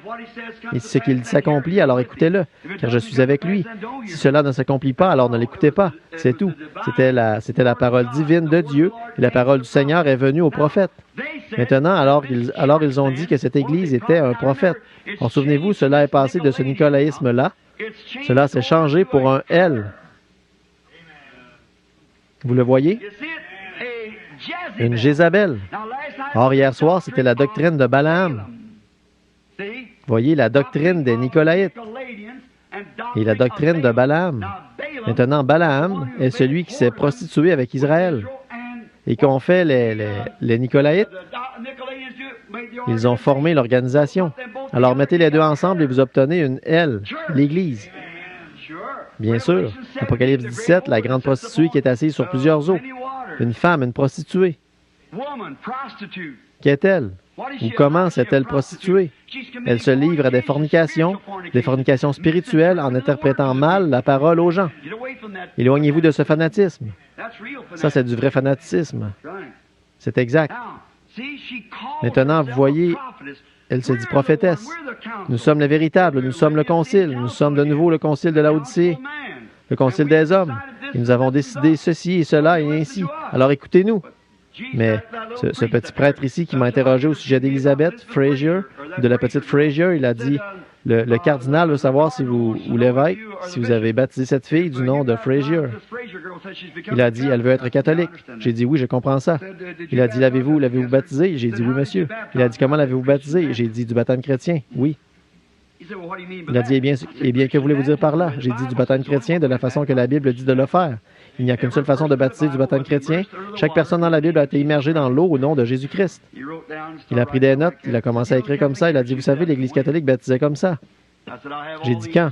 Et si ce qu'il s'accomplit, alors écoutez-le, car je suis avec lui. Si cela ne s'accomplit pas, alors ne l'écoutez pas. C'est tout. C'était la parole divine de Dieu, et la parole du Seigneur est venue au prophète. Maintenant, alors ils ont dit que cette Église était un prophète. En souvenez-vous, cela est passé de ce nicolaïsme-là. Cela s'est changé pour un L. Vous le voyez? Une Jézabel. Or, hier soir, c'était la doctrine de Balaam. Voyez, la doctrine des Nicolaïtes et la doctrine de Balaam. Maintenant, Balaam est celui qui s'est prostitué avec Israël. Et qu'ont fait les Nicolaïtes? Ils ont formé l'organisation. Alors, mettez les deux ensemble et vous obtenez une L, l'Église. Bien sûr. Apocalypse 17, la grande prostituée qui est assise sur plusieurs eaux. Une femme, une prostituée. Qu'est-elle? Ou comment s'est-elle prostituée? Elle se livre à des fornications spirituelles en interprétant mal la parole aux gens. Éloignez-vous de ce fanatisme. Ça, c'est du vrai fanatisme. C'est exact. Maintenant, vous voyez, elle se dit prophétesse. Nous sommes les véritables, nous sommes le concile, nous sommes de nouveau le concile de Laodicée, le concile des hommes. Et nous avons décidé ceci et cela et ainsi. Alors écoutez-nous. Mais ce petit prêtre ici qui m'a interrogé au sujet d'Elizabeth Fraser, de la petite Fraser, il a dit, le cardinal veut savoir si vous, ou l'évêque, si vous avez baptisé cette fille du nom de Fraser. Il a dit, elle veut être catholique. J'ai dit, oui, je comprends ça. Il a dit, l'avez-vous baptisé? J'ai dit, oui, monsieur. Il a dit, comment l'avez-vous baptisé? J'ai dit, du baptême chrétien. Oui. Il a dit, eh bien, que voulez-vous dire par là? J'ai dit, du baptême chrétien de la façon que la Bible dit de le faire. Il n'y a qu'une seule façon de baptiser du baptême chrétien. Chaque personne dans la Bible a été immergée dans l'eau au nom de Jésus-Christ. Il a pris des notes, il a commencé à écrire comme ça. Il a dit, vous savez, l'Église catholique baptisait comme ça. J'ai dit, quand?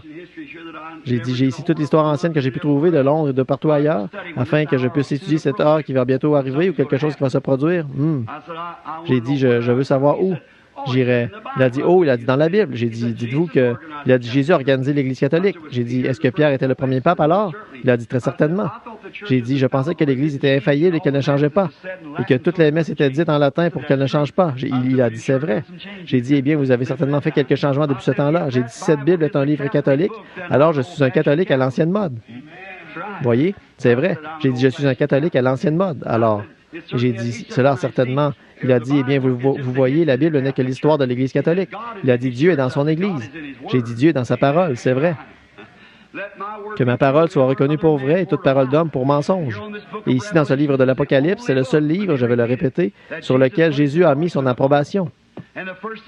J'ai dit, j'ai ici toute l'histoire ancienne que j'ai pu trouver de Londres et de partout ailleurs, afin que je puisse étudier cette heure qui va bientôt arriver ou quelque chose qui va se produire. J'ai dit, je veux savoir où. J'irai. Il a dit, oh, il a dit dans la Bible. J'ai dit, dites-vous que... Il a dit, Jésus a organisé l'Église catholique. J'ai dit, est-ce que Pierre était le premier pape alors? Il a dit, très certainement. J'ai dit, je pensais que l'Église était infaillible et qu'elle ne changeait pas, et que toutes les messes étaient dites en latin pour qu'elle ne change pas. Il a dit, c'est vrai. J'ai dit, eh bien, vous avez certainement fait quelques changements depuis ce temps-là. J'ai dit, si cette Bible est un livre catholique, alors je suis un catholique à l'ancienne mode. Voyez, c'est vrai. J'ai dit, je suis un catholique à l'ancienne mode. Alors, j'ai dit cela certainement. Il a dit, eh bien, vous voyez, la Bible n'est que l'histoire de l'Église catholique. Il a dit, Dieu est dans son Église. J'ai dit, Dieu est dans sa parole, c'est vrai. Que ma parole soit reconnue pour vraie et toute parole d'homme pour mensonge. Et ici, dans ce livre de l'Apocalypse, c'est le seul livre, je vais le répéter, sur lequel Jésus a mis son approbation.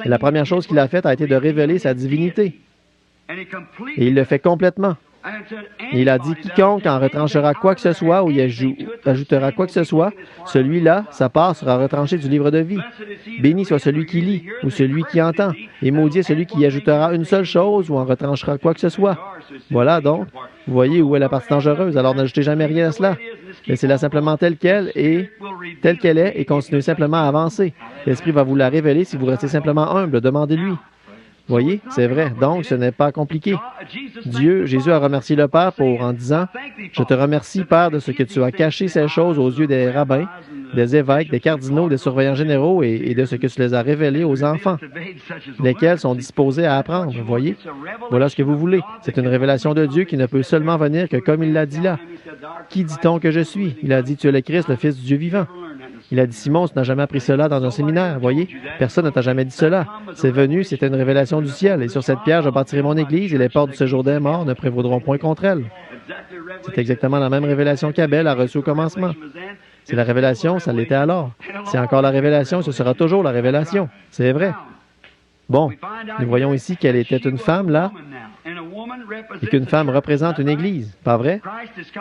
Et la première chose qu'il a faite a été de révéler sa divinité. Et il le fait complètement. Et il a dit, quiconque en retranchera quoi que ce soit ou y ajoutera quoi que ce soit, celui-là, sa part sera retranchée du livre de vie. Béni soit celui qui lit ou celui qui entend, et maudit est celui qui y ajoutera une seule chose ou en retranchera quoi que ce soit. Voilà donc, vous voyez où est la partie dangereuse, alors n'ajoutez jamais rien à cela. Laissez-la simplement telle qu'elle est, et continuez simplement à avancer. L'Esprit va vous la révéler si vous restez simplement humble, demandez-lui. Voyez, c'est vrai. Donc, ce n'est pas compliqué. Jésus a remercié le Père en disant, « Je te remercie, Père, de ce que tu as caché ces choses aux yeux des rabbins, des évêques, des cardinaux, des surveillants généraux et de ce que tu les as révélés aux enfants, lesquels sont disposés à apprendre. » Voyez, voilà ce que vous voulez. C'est une révélation de Dieu qui ne peut seulement venir que comme il l'a dit là. Qui dit-on que je suis? Il a dit, tu es le Christ, le Fils du Dieu vivant. Il a dit, Simon, tu n'as jamais appris cela dans un séminaire, voyez? Personne ne t'a jamais dit cela. C'est venu, c'était une révélation du ciel. Et sur cette pierre, je bâtirai mon église, et les portes du séjour des morts ne prévaudront point contre elle. C'est exactement la même révélation qu'Abel a reçue au commencement. C'est la révélation, ça l'était alors. C'est encore la révélation, ce sera toujours la révélation. C'est vrai. Bon, nous voyons ici qu'elle était une femme, là, et qu'une femme représente une église, pas vrai?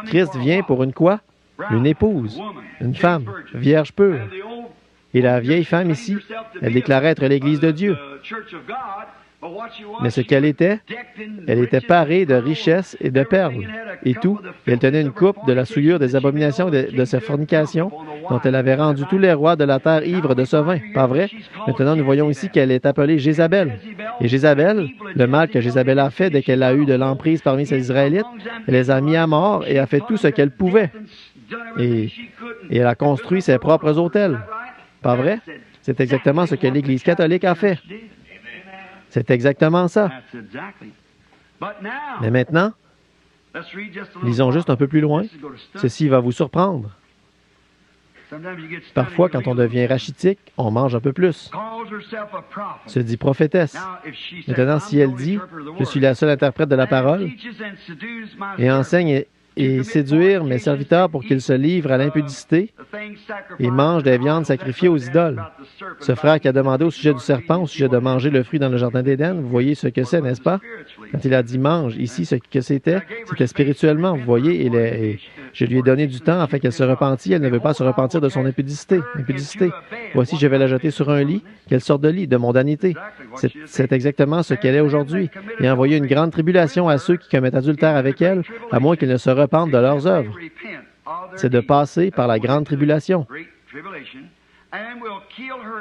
Christ vient pour une quoi? Une épouse, une femme, vierge pure. Et la vieille femme ici, elle déclarait être l'Église de Dieu. Mais ce qu'elle était parée de richesses et de perles, et tout. Et elle tenait une coupe de la souillure des abominations de ses fornications, dont elle avait rendu tous les rois de la terre ivres de ce vin. Pas vrai? Maintenant, nous voyons ici qu'elle est appelée Jézabel. Et Jézabel, le mal que Jézabel a fait dès qu'elle a eu de l'emprise parmi ses Israélites, elle les a mis à mort et a fait tout ce qu'elle pouvait. Et elle a construit ses propres autels. Pas vrai? C'est exactement ce que l'Église catholique a fait. C'est exactement ça. Mais maintenant, lisons juste un peu plus loin. Ceci va vous surprendre. Parfois, quand on devient rachitique, on mange un peu plus. Se dit prophétesse. Maintenant, si elle dit, je suis la seule interprète de la parole, et enseigne et séduire mes serviteurs pour qu'ils se livrent à l'impudicité et mangent des viandes sacrifiées aux idoles. Ce frère qui a demandé au sujet du serpent, au sujet de manger le fruit dans le jardin d'Éden, vous voyez ce que c'est, n'est-ce pas? Quand il a dit mange, ici, ce que c'était spirituellement, vous voyez, et je lui ai donné du temps afin qu'elle se repentît. Elle ne veut pas se repentir de son impudicité. Voici, je vais la jeter sur un lit. Quelle sorte de lit? De mondanité. C'est exactement ce qu'elle est aujourd'hui. Et envoyer une grande tribulation à ceux qui commettent adultère avec elle, à moins qu'ils ne se repentent de leurs œuvres. C'est de passer par la grande tribulation.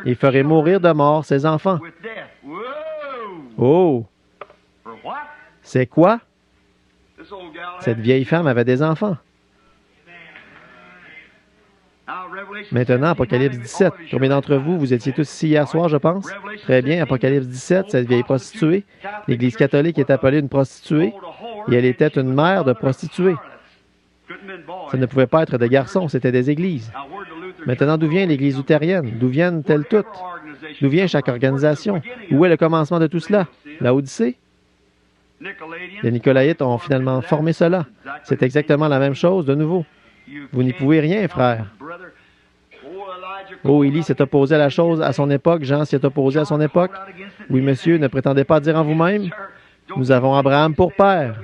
Il ferait mourir de mort ses enfants. Oh! C'est quoi? Cette vieille femme avait des enfants. Maintenant, Apocalypse 17. Combien d'entre vous, vous étiez tous ici hier soir, je pense? Très bien, Apocalypse 17, cette vieille prostituée. L'Église catholique est appelée une prostituée, et elle était une mère de prostituées. Ça ne pouvait pas être des garçons, c'était des églises. Maintenant, d'où vient l'Église luthérienne? D'où viennent-elles toutes? D'où vient chaque organisation? Où est le commencement de tout cela? La Odyssée? Les Nicolaïtes ont finalement formé cela. C'est exactement la même chose de nouveau. Vous n'y pouvez rien, frère. Oh, Élie s'est opposé à la chose à son époque. Jean s'y est opposé à son époque. Oui, monsieur, ne prétendez pas dire en vous-même. Nous avons Abraham pour père.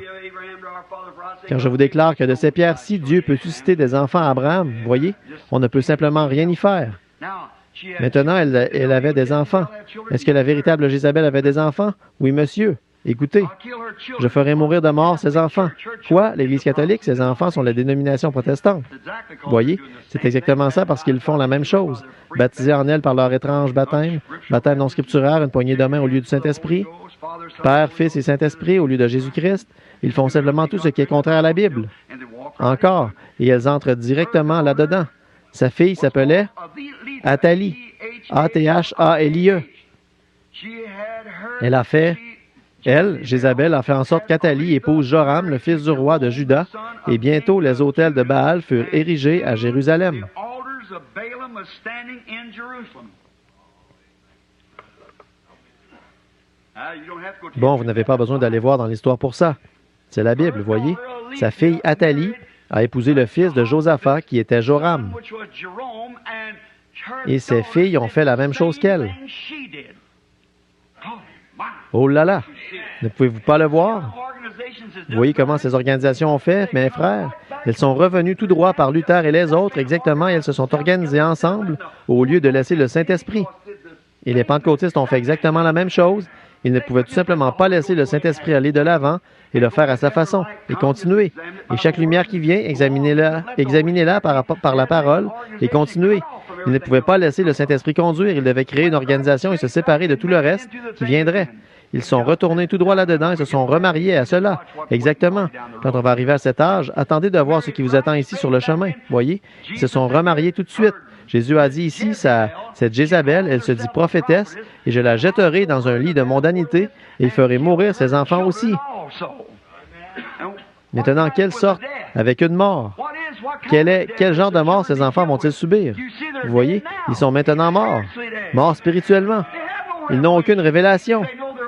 Car je vous déclare que de ces pierres-ci, Dieu peut susciter des enfants à Abraham. Voyez, on ne peut simplement rien y faire. Maintenant, elle avait des enfants. Est-ce que la véritable Jézabel avait des enfants? Oui, monsieur. Écoutez, je ferai mourir de mort ses enfants. Quoi? L'Église catholique, ses enfants sont la dénomination protestante. Voyez, c'est exactement ça parce qu'ils font la même chose. Baptisés en elle par leur étrange baptême, baptême non scripturaire, une poignée de main au lieu du Saint-Esprit, Père, Fils et Saint-Esprit au lieu de Jésus-Christ, ils font simplement tout ce qui est contraire à la Bible. Encore, et elles entrent directement là-dedans. Sa fille s'appelait Athalie, A-T-H-A-L-I-E. Elle, Jézabel, a fait en sorte qu'Athalie épouse Joram, le fils du roi de Juda, et bientôt les autels de Baal furent érigés à Jérusalem. Bon, vous n'avez pas besoin d'aller voir dans l'histoire pour ça. C'est la Bible, voyez. Sa fille Athalie a épousé le fils de Josaphat, qui était Joram. Et ses filles ont fait la même chose qu'elle. Oh là là! Ne pouvez-vous pas le voir? Vous voyez comment ces organisations ont fait, mes frères? Elles sont revenues tout droit par Luther et les autres, exactement, et elles se sont organisées ensemble au lieu de laisser le Saint-Esprit. Et les pentecôtistes ont fait exactement la même chose. Ils ne pouvaient tout simplement pas laisser le Saint-Esprit aller de l'avant et le faire à sa façon, et continuer. Et chaque lumière qui vient, examinez-la par la parole, et continuez. Ils ne pouvaient pas laisser le Saint-Esprit conduire. Ils devaient créer une organisation et se séparer de tout le reste qui viendrait. Ils sont retournés tout droit là-dedans et se sont remariés à cela. Exactement. Quand on va arriver à cet âge, attendez de voir ce qui vous attend ici sur le chemin. Voyez? Ils se sont remariés tout de suite. Jésus a dit ici, cette Jézabel, elle se dit prophétesse, et je la jetterai dans un lit de mondanité, et ferai mourir ses enfants aussi. Maintenant, quelle sorte? Avec une mort. Quel genre de mort ces enfants vont-ils subir? Vous voyez, ils sont maintenant morts. Morts spirituellement. Ils n'ont aucune révélation.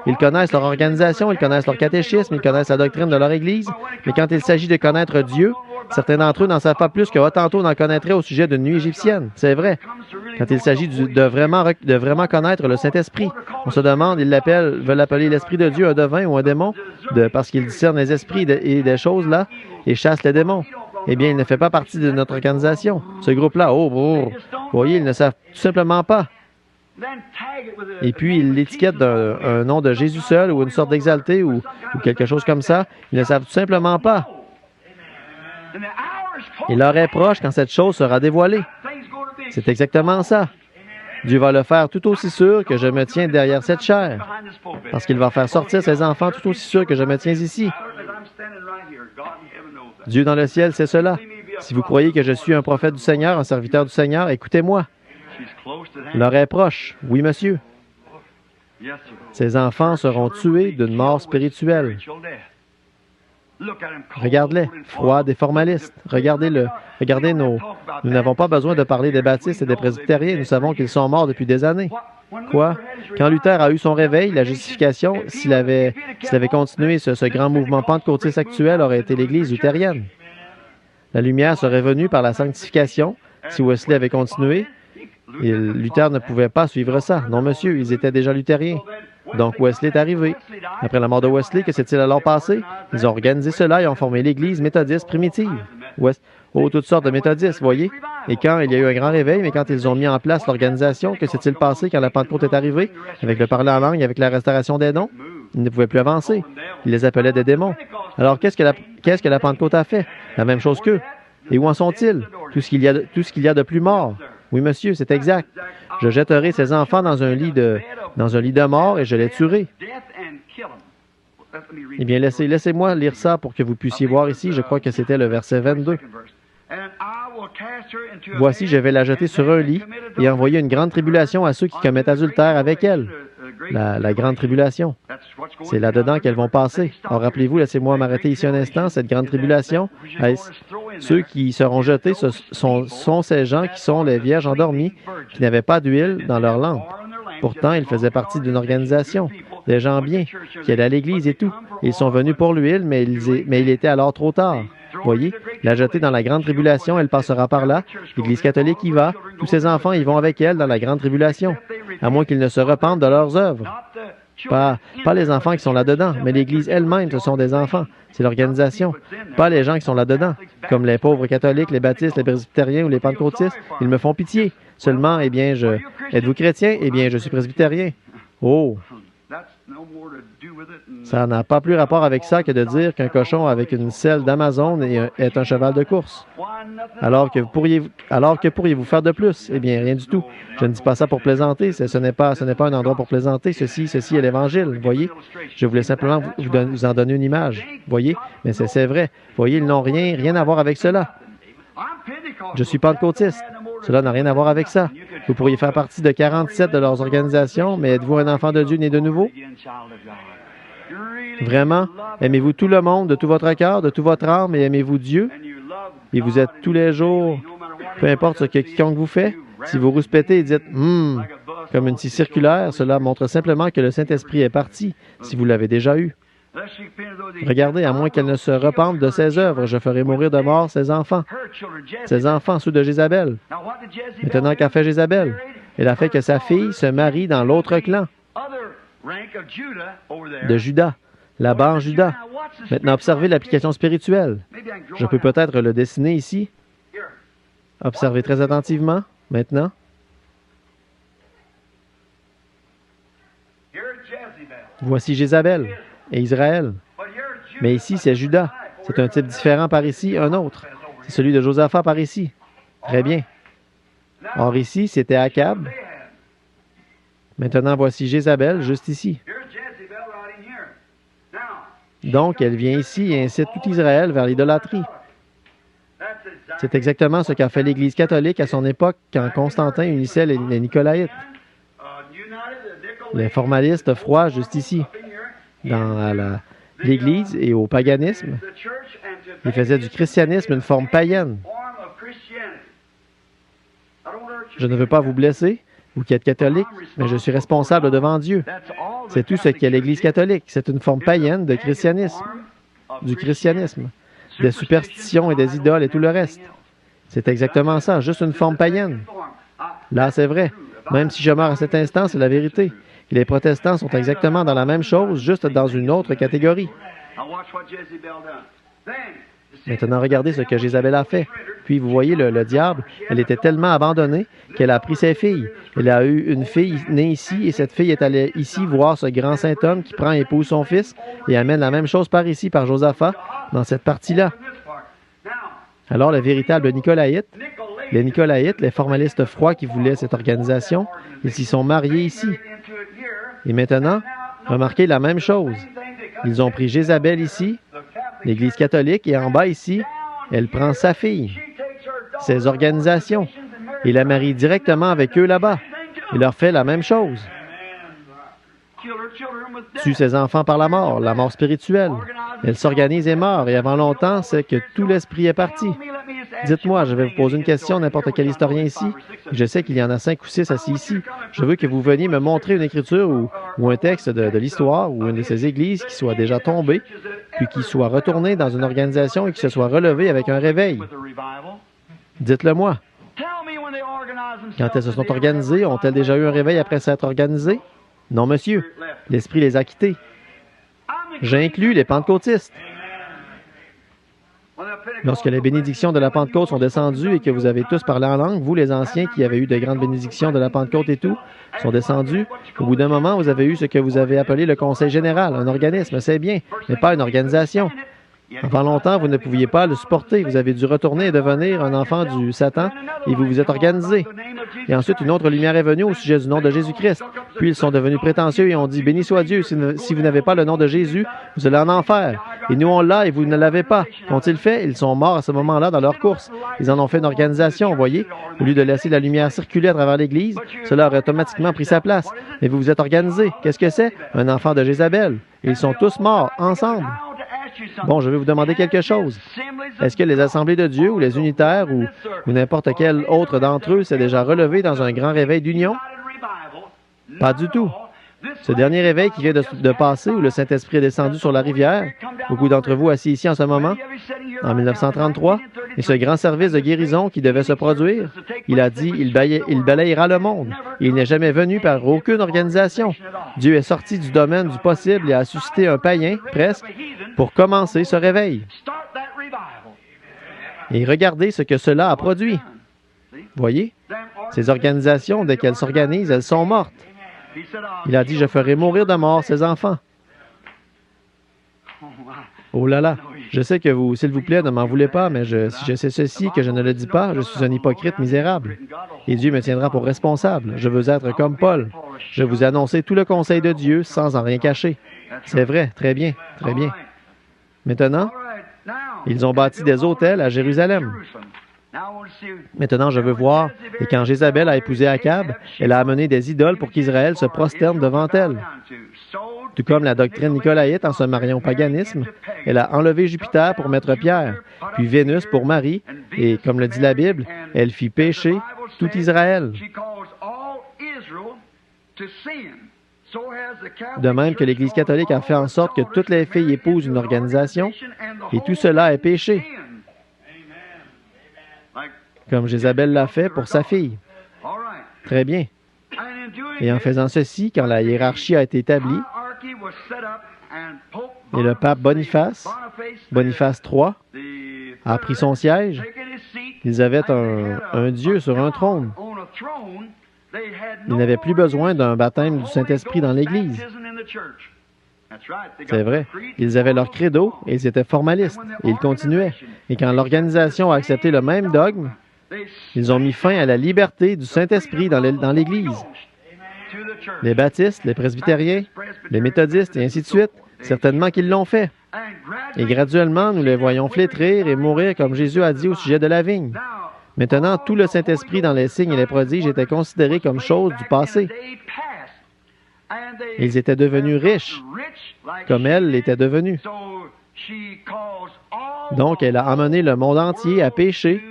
Ils connaissent leur organisation, ils connaissent leur catéchisme, ils connaissent la doctrine de leur Église, mais quand il s'agit de connaître Dieu, certains d'entre eux n'en savent pas plus que Hottentot n'en connaîtrait au sujet d'une nuit égyptienne. C'est vrai. Quand il s'agit de vraiment connaître le Saint-Esprit, on se demande, ils veulent appeler l'Esprit de Dieu un devin ou un démon, parce qu'ils discernent les esprits et des choses là, et chassent les démons. Eh bien, il ne fait pas partie de notre organisation. Ce groupe-là, vous voyez, ils ne savent tout simplement pas. Et puis, ils l'étiquettent d'un nom de Jésus seul ou une sorte d'exalté ou quelque chose comme ça. Ils ne savent tout simplement pas. Et l'heure est proche quand cette chose sera dévoilée. C'est exactement ça. Dieu va le faire tout aussi sûr que je me tiens derrière cette chair. Parce qu'il va faire sortir ses enfants tout aussi sûr que je me tiens ici. Dieu dans le ciel, c'est cela. Si vous croyez que je suis un prophète du Seigneur, un serviteur du Seigneur, écoutez-moi. L'heure est proche. Oui, monsieur. Ces enfants seront tués d'une mort spirituelle. Regarde-les, froids et formalistes. Regardez-le. Nous n'avons pas besoin de parler des baptistes et des presbytériens. Nous savons qu'ils sont morts depuis des années. Quoi? Quand Luther a eu son réveil, la justification, s'il avait continué ce grand mouvement pentecôtiste actuel, aurait été l'Église luthérienne. La lumière serait venue par la sanctification. Si Wesley avait continué, Luther ne pouvait pas suivre ça. Non, monsieur, ils étaient déjà luthériens. Donc Wesley est arrivé. Après la mort de Wesley, que s'est-il alors passé? Ils ont organisé cela et ont formé l'Église méthodiste primitive. Toutes sortes de méthodistes, voyez. Et quand il y a eu un grand réveil, mais quand ils ont mis en place l'organisation, que s'est-il passé quand la Pentecôte est arrivée? Avec le parler en langue, avec la restauration des dons, ils ne pouvaient plus avancer. Ils les appelaient des démons. Alors qu'est-ce que la Pentecôte a fait? La même chose qu'eux. Et où en sont-ils? Tout ce qu'il y a de plus mort. Oui, monsieur, c'est exact. Je jetterai ces enfants dans un lit de mort et je les tuerai. Eh bien, laissez-moi lire ça pour que vous puissiez voir ici. Je crois que c'était le verset 22. Voici, je vais la jeter sur un lit et envoyer une grande tribulation à ceux qui commettent adultère avec elle. La grande tribulation. C'est là-dedans qu'elles vont passer. Alors, rappelez-vous, laissez-moi m'arrêter ici un instant, cette grande tribulation. Ceux qui seront jetés, ce sont ces gens qui sont les vierges endormies, qui n'avaient pas d'huile dans leur lampe. Pourtant, ils faisaient partie d'une organisation, des gens bien, qui allaient à l'église et tout. Ils sont venus pour l'huile, mais il était alors trop tard. Voyez, la jeter dans la grande tribulation, elle passera par là. L'Église catholique y va. Tous ses enfants y vont avec elle dans la grande tribulation, à moins qu'ils ne se repentent de leurs œuvres. Pas les enfants qui sont là-dedans, mais l'Église elle-même, ce sont des enfants. C'est l'organisation. Pas les gens qui sont là-dedans, comme les pauvres catholiques, les baptistes, les presbytériens ou les pentecôtistes. Ils me font pitié. Seulement, êtes-vous chrétien? Eh bien, je suis presbytérien. Oh! Ça n'a pas plus rapport avec ça que de dire qu'un cochon avec une selle d'Amazon est un cheval de course. Alors que pourriez-vous faire de plus? Eh bien, rien du tout. Je ne dis pas ça pour plaisanter. Ce n'est pas un endroit pour plaisanter. Ceci est l'Évangile. Voyez? Je voulais simplement vous en donner une image. Voyez? Mais c'est vrai. Voyez, ils n'ont rien à voir avec cela. Je suis pentecôtiste. Cela n'a rien à voir avec ça. Vous pourriez faire partie de 47 de leurs organisations, mais êtes-vous un enfant de Dieu né de nouveau? Vraiment? Aimez-vous tout le monde de tout votre cœur, de toute votre âme, et aimez-vous Dieu? Et vous êtes tous les jours, peu importe ce que quiconque vous fait, si vous rouspétez et dites « comme une scie circulaire, cela montre simplement que le Saint-Esprit est parti, si vous l'avez déjà eu. Regardez, à moins qu'elle ne se repente de ses œuvres, je ferai mourir de mort ses enfants, ceux de Jézabel. Maintenant, qu'a fait Jézabel? Elle a fait que sa fille se marie dans l'autre clan de Judas, là-bas en Juda. Maintenant, observez l'application spirituelle. Je peux peut-être le dessiner ici. Observez très attentivement, maintenant. Voici Jézabel et Israël. Mais ici, c'est Judas. C'est un type différent par ici, un autre. C'est celui de Josaphat par ici. Très bien. Or ici, c'était Akab. Maintenant, voici Jézabel, juste ici. Donc, elle vient ici et incite tout Israël vers l'idolâtrie. C'est exactement ce qu'a fait l'Église catholique à son époque quand Constantin unissait les Nicolaïtes. Les formalistes froids, juste ici, dans l'Église et au paganisme. Ils faisaient du christianisme une forme païenne. Je ne veux pas vous blesser, vous qui êtes catholique, mais je suis responsable devant Dieu. C'est tout ce qu'est l'Église catholique. C'est une forme païenne de christianisme, du christianisme, des superstitions et des idoles et tout le reste. C'est exactement ça, juste une forme païenne. Là, c'est vrai. Même si je meurs à cet instant, c'est la vérité. Et les protestants sont exactement dans la même chose, juste dans une autre catégorie. Maintenant, regardez ce que Jézabel a fait. Puis, vous voyez, le diable, elle était tellement abandonnée qu'elle a pris ses filles. Elle a eu une fille née ici, et cette fille est allée ici voir ce grand saint homme qui prend et épouse son fils et amène la même chose par ici, par Josaphat, dans cette partie-là. Alors, le véritable Nicolaïte, les Nicolaïtes, les formalistes froids qui voulaient cette organisation, ils s'y sont mariés ici. Et maintenant, remarquez la même chose. Ils ont pris Jézabel ici, l'Église catholique, et en bas ici, elle prend sa fille, ses organisations, et la marie directement avec eux là-bas. Il leur fait la même chose. tue ses enfants par la mort spirituelle. Elle s'organise et meurt, et avant longtemps, c'est que tout l'esprit est parti. Dites-moi, je vais vous poser une question à n'importe quel historien ici. Je sais qu'il y en a 5 ou 6 assis ici. Je veux que vous veniez me montrer une écriture ou un texte de l'histoire ou une de ces églises qui soit déjà tombée, puis qui soit retournée dans une organisation et qui se soit relevée avec un réveil. Dites-le-moi. Quand elles se sont organisées, ont-elles déjà eu un réveil après s'être organisées? Non, monsieur. L'Esprit les a quittés. J'inclus les pentecôtistes. Lorsque les bénédictions de la Pentecôte sont descendues et que vous avez tous parlé en langue, vous, les anciens qui avez eu de grandes bénédictions de la Pentecôte et tout, sont descendus, au bout d'un moment, vous avez eu ce que vous avez appelé le Conseil général, un organisme, c'est bien, mais pas une organisation. Avant longtemps, vous ne pouviez pas le supporter. Vous avez dû retourner et devenir un enfant du Satan et vous vous êtes organisé. Et ensuite, une autre lumière est venue au sujet du nom de Jésus-Christ. Puis ils sont devenus prétentieux et ont dit, « Béni soit Dieu, si vous n'avez pas le nom de Jésus, vous allez en enfer. Et nous, on l'a et vous ne l'avez pas. » Qu'ont-ils fait? Ils sont morts à ce moment-là dans leur course. Ils en ont fait une organisation, vous voyez. Au lieu de laisser la lumière circuler à travers l'Église, cela aurait automatiquement pris sa place. Mais vous vous êtes organisé. Qu'est-ce que c'est? Un enfant de Jézabel. Et ils sont tous morts, ensemble. Bon, je vais vous demander quelque chose. Est-ce que les Assemblées de Dieu ou les unitaires ou n'importe quel autre d'entre eux s'est déjà relevé dans un grand réveil d'union? Pas du tout. Ce dernier réveil qui vient de passer, où le Saint-Esprit est descendu sur la rivière, beaucoup d'entre vous assis ici en ce moment, en 1933, et ce grand service de guérison qui devait se produire, il a dit, il balayera le monde. Il n'est jamais venu par aucune organisation. Dieu est sorti du domaine du possible et a suscité un païen, presque, pour commencer ce réveil. Et regardez ce que cela a produit. Voyez, ces organisations, dès qu'elles s'organisent, elles sont mortes. Il a dit, je ferai mourir de mort ces enfants. Oh là là, je sais que vous, s'il vous plaît, ne m'en voulez pas, mais si je sais ceci, que je ne le dis pas, je suis un hypocrite misérable. Et Dieu me tiendra pour responsable. Je veux être comme Paul. Je vous ai annoncé tout le conseil de Dieu sans en rien cacher. C'est vrai, très bien, très bien. Maintenant, ils ont bâti des autels à Jérusalem. Maintenant, je veux voir, et quand Jézabel a épousé Akab, elle a amené des idoles pour qu'Israël se prosterne devant elle. Tout comme la doctrine nicolaïte en se mariant au paganisme, elle a enlevé Jupiter pour mettre Pierre, puis Vénus pour Marie, et comme le dit la Bible, elle fit pécher tout Israël. De même que l'Église catholique a fait en sorte que toutes les filles épousent une organisation, et tout cela est péché. Comme Jézabel l'a fait pour sa fille. Très bien. Et en faisant ceci, quand la hiérarchie a été établie, et le pape Boniface III, a pris son siège, ils avaient un Dieu sur un trône. Ils n'avaient plus besoin d'un baptême du Saint-Esprit dans l'Église. C'est vrai. Ils avaient leur credo et ils étaient formalistes. Et ils continuaient. Et quand l'organisation a accepté le même dogme, ils ont mis fin à la liberté du Saint-Esprit dans l'Église. Les baptistes, les presbytériens, les méthodistes et ainsi de suite, certainement qu'ils l'ont fait. Et graduellement, nous les voyons flétrir et mourir comme Jésus a dit au sujet de la vigne. Maintenant, tout le Saint-Esprit dans les signes et les prodiges était considéré comme chose du passé. Ils étaient devenus riches, comme elle l'était devenue. Donc, elle a amené le monde entier à pécher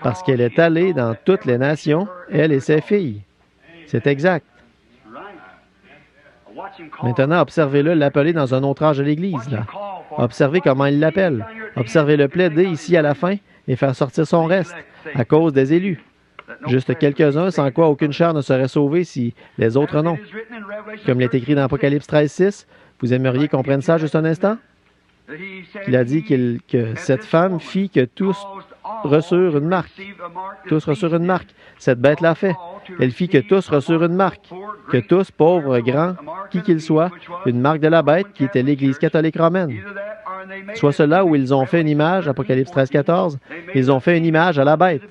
parce qu'elle est allée dans toutes les nations, elle et ses filles. C'est exact. Maintenant, observez-le l'appeler dans un autre âge de l'Église. Là. Observez comment il l'appelle. Observez-le plaider ici à la fin et faire sortir son reste à cause des élus. Juste quelques-uns sans quoi aucune chair ne serait sauvée si les autres non. Comme il est écrit dans Apocalypse 13:6, vous aimeriez qu'on prenne ça juste un instant? Il a dit que cette femme fit que tous reçurent une marque. Tous reçurent une marque. Cette bête l'a fait. Elle fit que tous reçurent une marque. Que tous, pauvres, grands, qui qu'ils soient, une marque de la bête qui était l'Église catholique romaine. Soit cela où ils ont fait une image, Apocalypse 13:14, ils ont fait une image à la bête.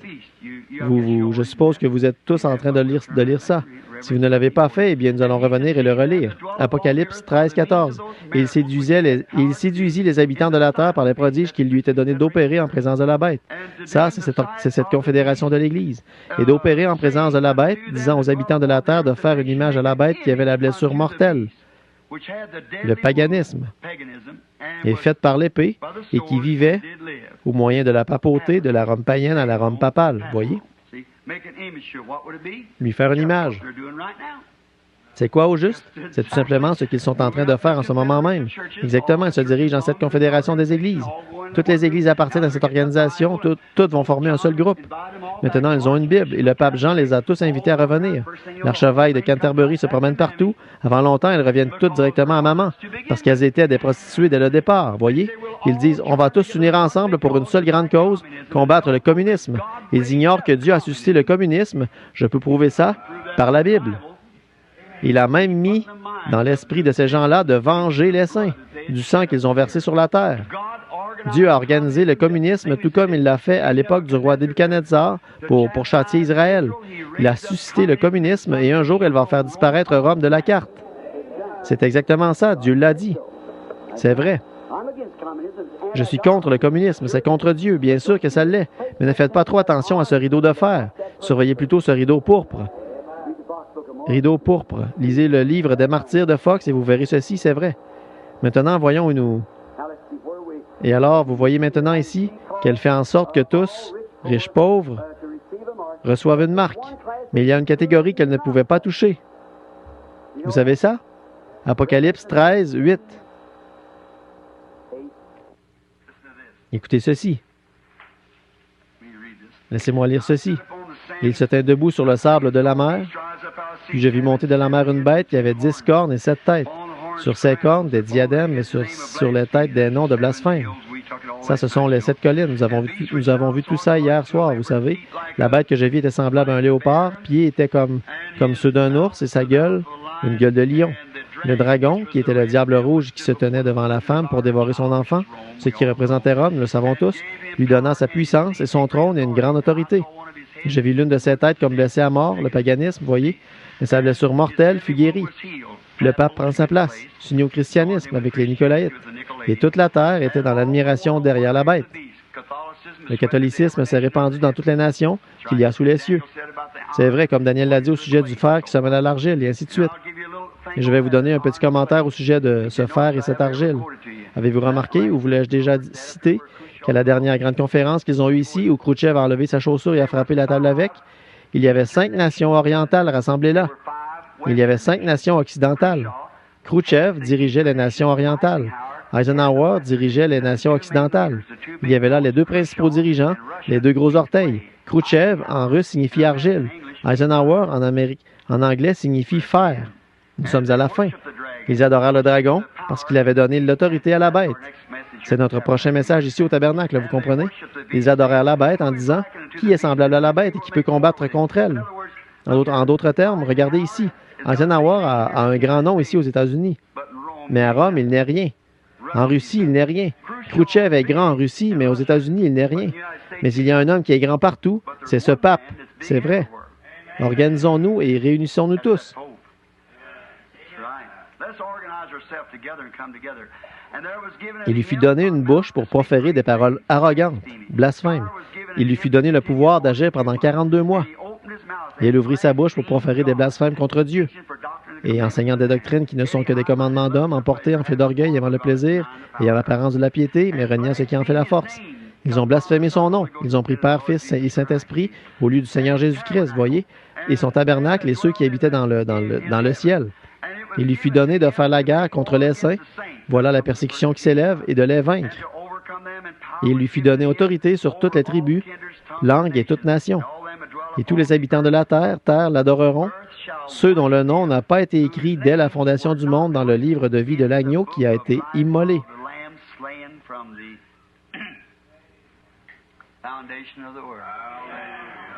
Je suppose que vous êtes tous en train de lire ça. Si vous ne l'avez pas fait, eh bien, nous allons revenir et le relire. Apocalypse 13, 14. Et il séduisit les habitants de la terre par les prodiges qu'il lui était donné d'opérer en présence de la bête. Ça, c'est cette confédération de l'Église. Et d'opérer en présence de la bête, disant aux habitants de la terre de faire une image à la bête qui avait la blessure mortelle. Le paganisme est fait par l'épée et qui vivait au moyen de la papauté, de la Rome païenne à la Rome papale. Voyez? Lui faire une image. C'est quoi au juste? C'est tout simplement ce qu'ils sont en train de faire en ce moment même. Exactement, ils se dirigent dans cette confédération des églises. Toutes les églises appartiennent à cette organisation, toutes vont former un seul groupe. Maintenant, ils ont une Bible et le pape Jean les a tous invités à revenir. L'archevêque de Canterbury se promène partout. Avant longtemps, elles reviennent toutes directement à maman, parce qu'elles étaient des prostituées dès le départ, voyez? Ils disent, on va tous s'unir ensemble pour une seule grande cause, combattre le communisme. Ils ignorent que Dieu a suscité le communisme. Je peux prouver ça par la Bible. Il a même mis dans l'esprit de ces gens-là de venger les saints du sang qu'ils ont versé sur la terre. Dieu a organisé le communisme tout comme il l'a fait à l'époque du roi Nebuchadnezzar pour châtier Israël. Il a suscité le communisme et un jour, il va faire disparaître Rome de la carte. C'est exactement ça, Dieu l'a dit. C'est vrai. Je suis contre le communisme, c'est contre Dieu, bien sûr que ça l'est, mais ne faites pas trop attention à ce rideau de fer. Surveillez plutôt ce rideau pourpre. Rideau pourpre. Lisez le livre des martyrs de Fox et vous verrez ceci, c'est vrai. Maintenant, voyons où nous... Et alors, vous voyez maintenant ici qu'elle fait en sorte que tous, riches, pauvres, reçoivent une marque. Mais il y a une catégorie qu'elle ne pouvait pas toucher. Vous savez ça? Apocalypse 13, 8. Écoutez ceci. Laissez-moi lire ceci. Il se tint debout sur le sable de la mer. Puis je vis monter de la mer une bête qui avait 10 cornes et 7 têtes. Sur ces cornes, des diadèmes et sur les têtes des noms de blasphème. Ça, ce sont les 7 collines. Nous avons vu tout ça hier soir, vous savez. La bête que j'ai vue était semblable à un léopard. Pieds étaient comme ceux d'un ours et sa gueule, une gueule de lion. Le dragon, qui était le diable rouge qui se tenait devant la femme pour dévorer son enfant, ce qui représentait Rome, le savons tous, lui donna sa puissance et son trône et une grande autorité. Je vis l'une de ses têtes comme blessée à mort, le paganisme, voyez, mais sa blessure mortelle fut guérie. Le pape prend sa place, s'unit au christianisme avec les Nicolaïtes, et toute la terre était dans l'admiration derrière la bête. Le catholicisme s'est répandu dans toutes les nations qu'il y a sous les cieux. C'est vrai, comme Daniel l'a dit au sujet du fer qui se mêle à l'argile, et ainsi de suite. Et je vais vous donner un petit commentaire au sujet de ce fer et cette argile. Avez-vous remarqué, ou vous l'ai-je déjà cité, qu'à la dernière grande conférence qu'ils ont eue ici, où Khrouchtchev a enlevé sa chaussure et a frappé la table avec, il y avait 5 nations orientales rassemblées là. Il y avait 5 nations occidentales. Khrouchtchev dirigeait les nations orientales. Eisenhower dirigeait les nations occidentales. Il y avait là les 2 principaux dirigeants, les 2 gros orteils. Khrouchtchev, en russe, signifie argile. Eisenhower, en anglais, signifie fer. Nous sommes à la fin. Ils adorèrent le dragon parce qu'il avait donné l'autorité à la bête. C'est notre prochain message ici au tabernacle, vous comprenez? Ils adorèrent la bête en disant « Qui est semblable à la bête et qui peut combattre contre elle? » En d'autres termes, regardez ici. Eisenhower a un grand nom ici aux États-Unis. Mais à Rome, il n'est rien. En Russie, il n'est rien. Khrouchtchev est grand en Russie, mais aux États-Unis, il n'est rien. Mais il y a un homme qui est grand partout, c'est ce pape. C'est vrai. Organisons-nous et réunissons-nous tous. Il lui fut donné une bouche pour proférer des paroles arrogantes, blasphèmes. Il lui fut donné le pouvoir d'agir pendant 42 mois. Et il ouvrit sa bouche pour proférer des blasphèmes contre Dieu. Et enseignant des doctrines qui ne sont que des commandements d'hommes, emportés en fait d'orgueil, aimant le plaisir, ayant l'apparence de la piété, mais reniant ce qui en fait la force. Ils ont blasphémé son nom. Ils ont pris Père, Fils et Saint-Esprit au lieu du Seigneur Jésus-Christ, voyez, et son tabernacle et ceux qui habitaient dans le ciel. Il lui fut donné de faire la guerre contre les saints. Voilà la persécution qui s'élève et de les vaincre. Et il lui fut donné autorité sur toutes les tribus, langues et toutes nations. Et tous les habitants de la terre l'adoreront, ceux dont le nom n'a pas été écrit dès la fondation du monde dans le livre de vie de l'agneau qui a été immolé.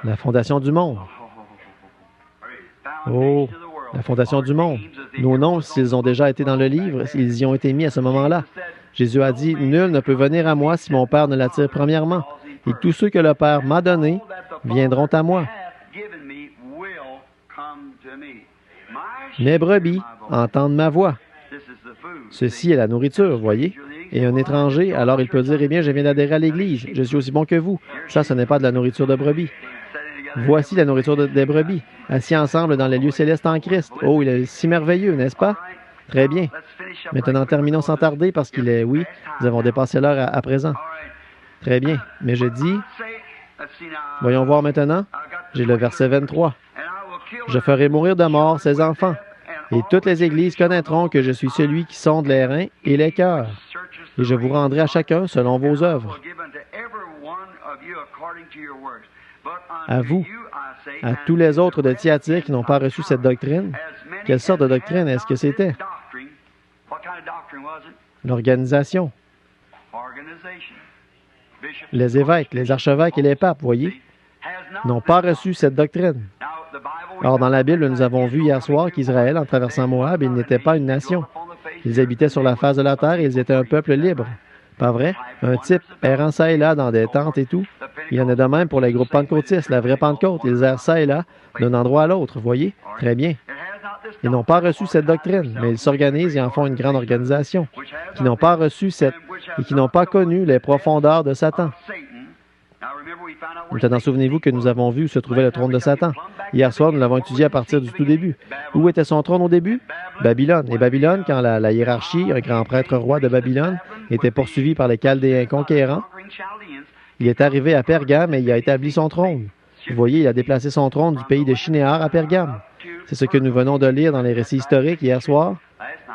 La fondation du monde. Oh, la fondation du monde. Nos noms, s'ils ont déjà été dans le livre, ils y ont été mis à ce moment-là. Jésus a dit, « Nul ne peut venir à moi si mon Père ne l'attire premièrement. Et tous ceux que le Père m'a donnés viendront à moi. » Mes brebis entendent ma voix. Ceci est la nourriture, voyez. Et un étranger, alors il peut dire, eh bien, je viens d'adhérer à l'Église, je suis aussi bon que vous. Ça, ce n'est pas de la nourriture de brebis. Voici la nourriture des brebis, assis ensemble dans les lieux célestes en Christ. Oh, il est si merveilleux, n'est-ce pas? Très bien. Maintenant, terminons sans tarder parce qu'il est, oui, nous avons dépassé l'heure à présent. Très bien. Mais je dis, voyons voir maintenant, j'ai le verset 23. Je ferai mourir de mort ses enfants, et toutes les églises connaîtront que je suis celui qui sonde les reins et les cœurs, et je vous rendrai à chacun selon vos œuvres. À vous, à tous les autres de Thyatire qui n'ont pas reçu cette doctrine, quelle sorte de doctrine est-ce que c'était? L'organisation. Les évêques, les archevêques et les papes, voyez, n'ont pas reçu cette doctrine. Or, dans la Bible, nous avons vu hier soir qu'Israël, en traversant Moab, ils n'étaient pas une nation. Ils habitaient sur la face de la terre et ils étaient un peuple libre. Pas vrai? Un type errant ça et là dans des tentes et tout. Il y en a de même pour les groupes pentecôtistes, la vraie Pentecôte. Ils errent ça et là, d'un endroit à l'autre, voyez? Très bien. Ils n'ont pas reçu cette doctrine, mais ils s'organisent et en font une grande organisation, qui n'ont pas reçu cette et qui n'ont pas connu les profondeurs de Satan. Maintenant, souvenez-vous que nous avons vu où se trouvait le trône de Satan. Hier soir, nous l'avons étudié à partir du tout début. Où était son trône au début? Babylone. Et Babylone, quand la hiérarchie, un grand prêtre roi de Babylone, était poursuivi par les Chaldéens conquérants, il est arrivé à Pergame et il a établi son trône. Vous voyez, il a déplacé son trône du pays de Shinéar à Pergame. C'est ce que nous venons de lire dans les récits historiques hier soir.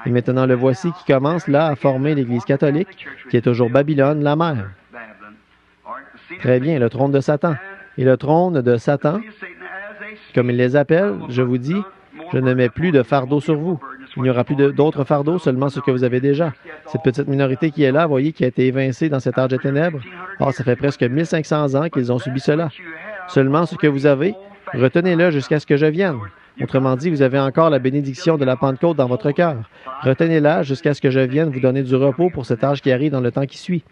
Et maintenant, le voici qui commence là à former l'Église catholique, qui est toujours Babylone, la mère. Très bien, le trône de Satan. Et le trône de Satan, comme il les appelle, je vous dis, je ne mets plus de fardeau sur vous. Il n'y aura plus d'autres fardeaux, seulement ce que vous avez déjà. Cette petite minorité qui est là, voyez, qui a été évincée dans cet âge de ténèbres. Or, ça fait presque 1500 ans qu'ils ont subi cela. Seulement ce que vous avez, retenez-le jusqu'à ce que je vienne. Autrement dit, vous avez encore la bénédiction de la Pentecôte dans votre cœur. Retenez-la jusqu'à ce que je vienne vous donner du repos pour cet âge qui arrive dans le temps qui suit.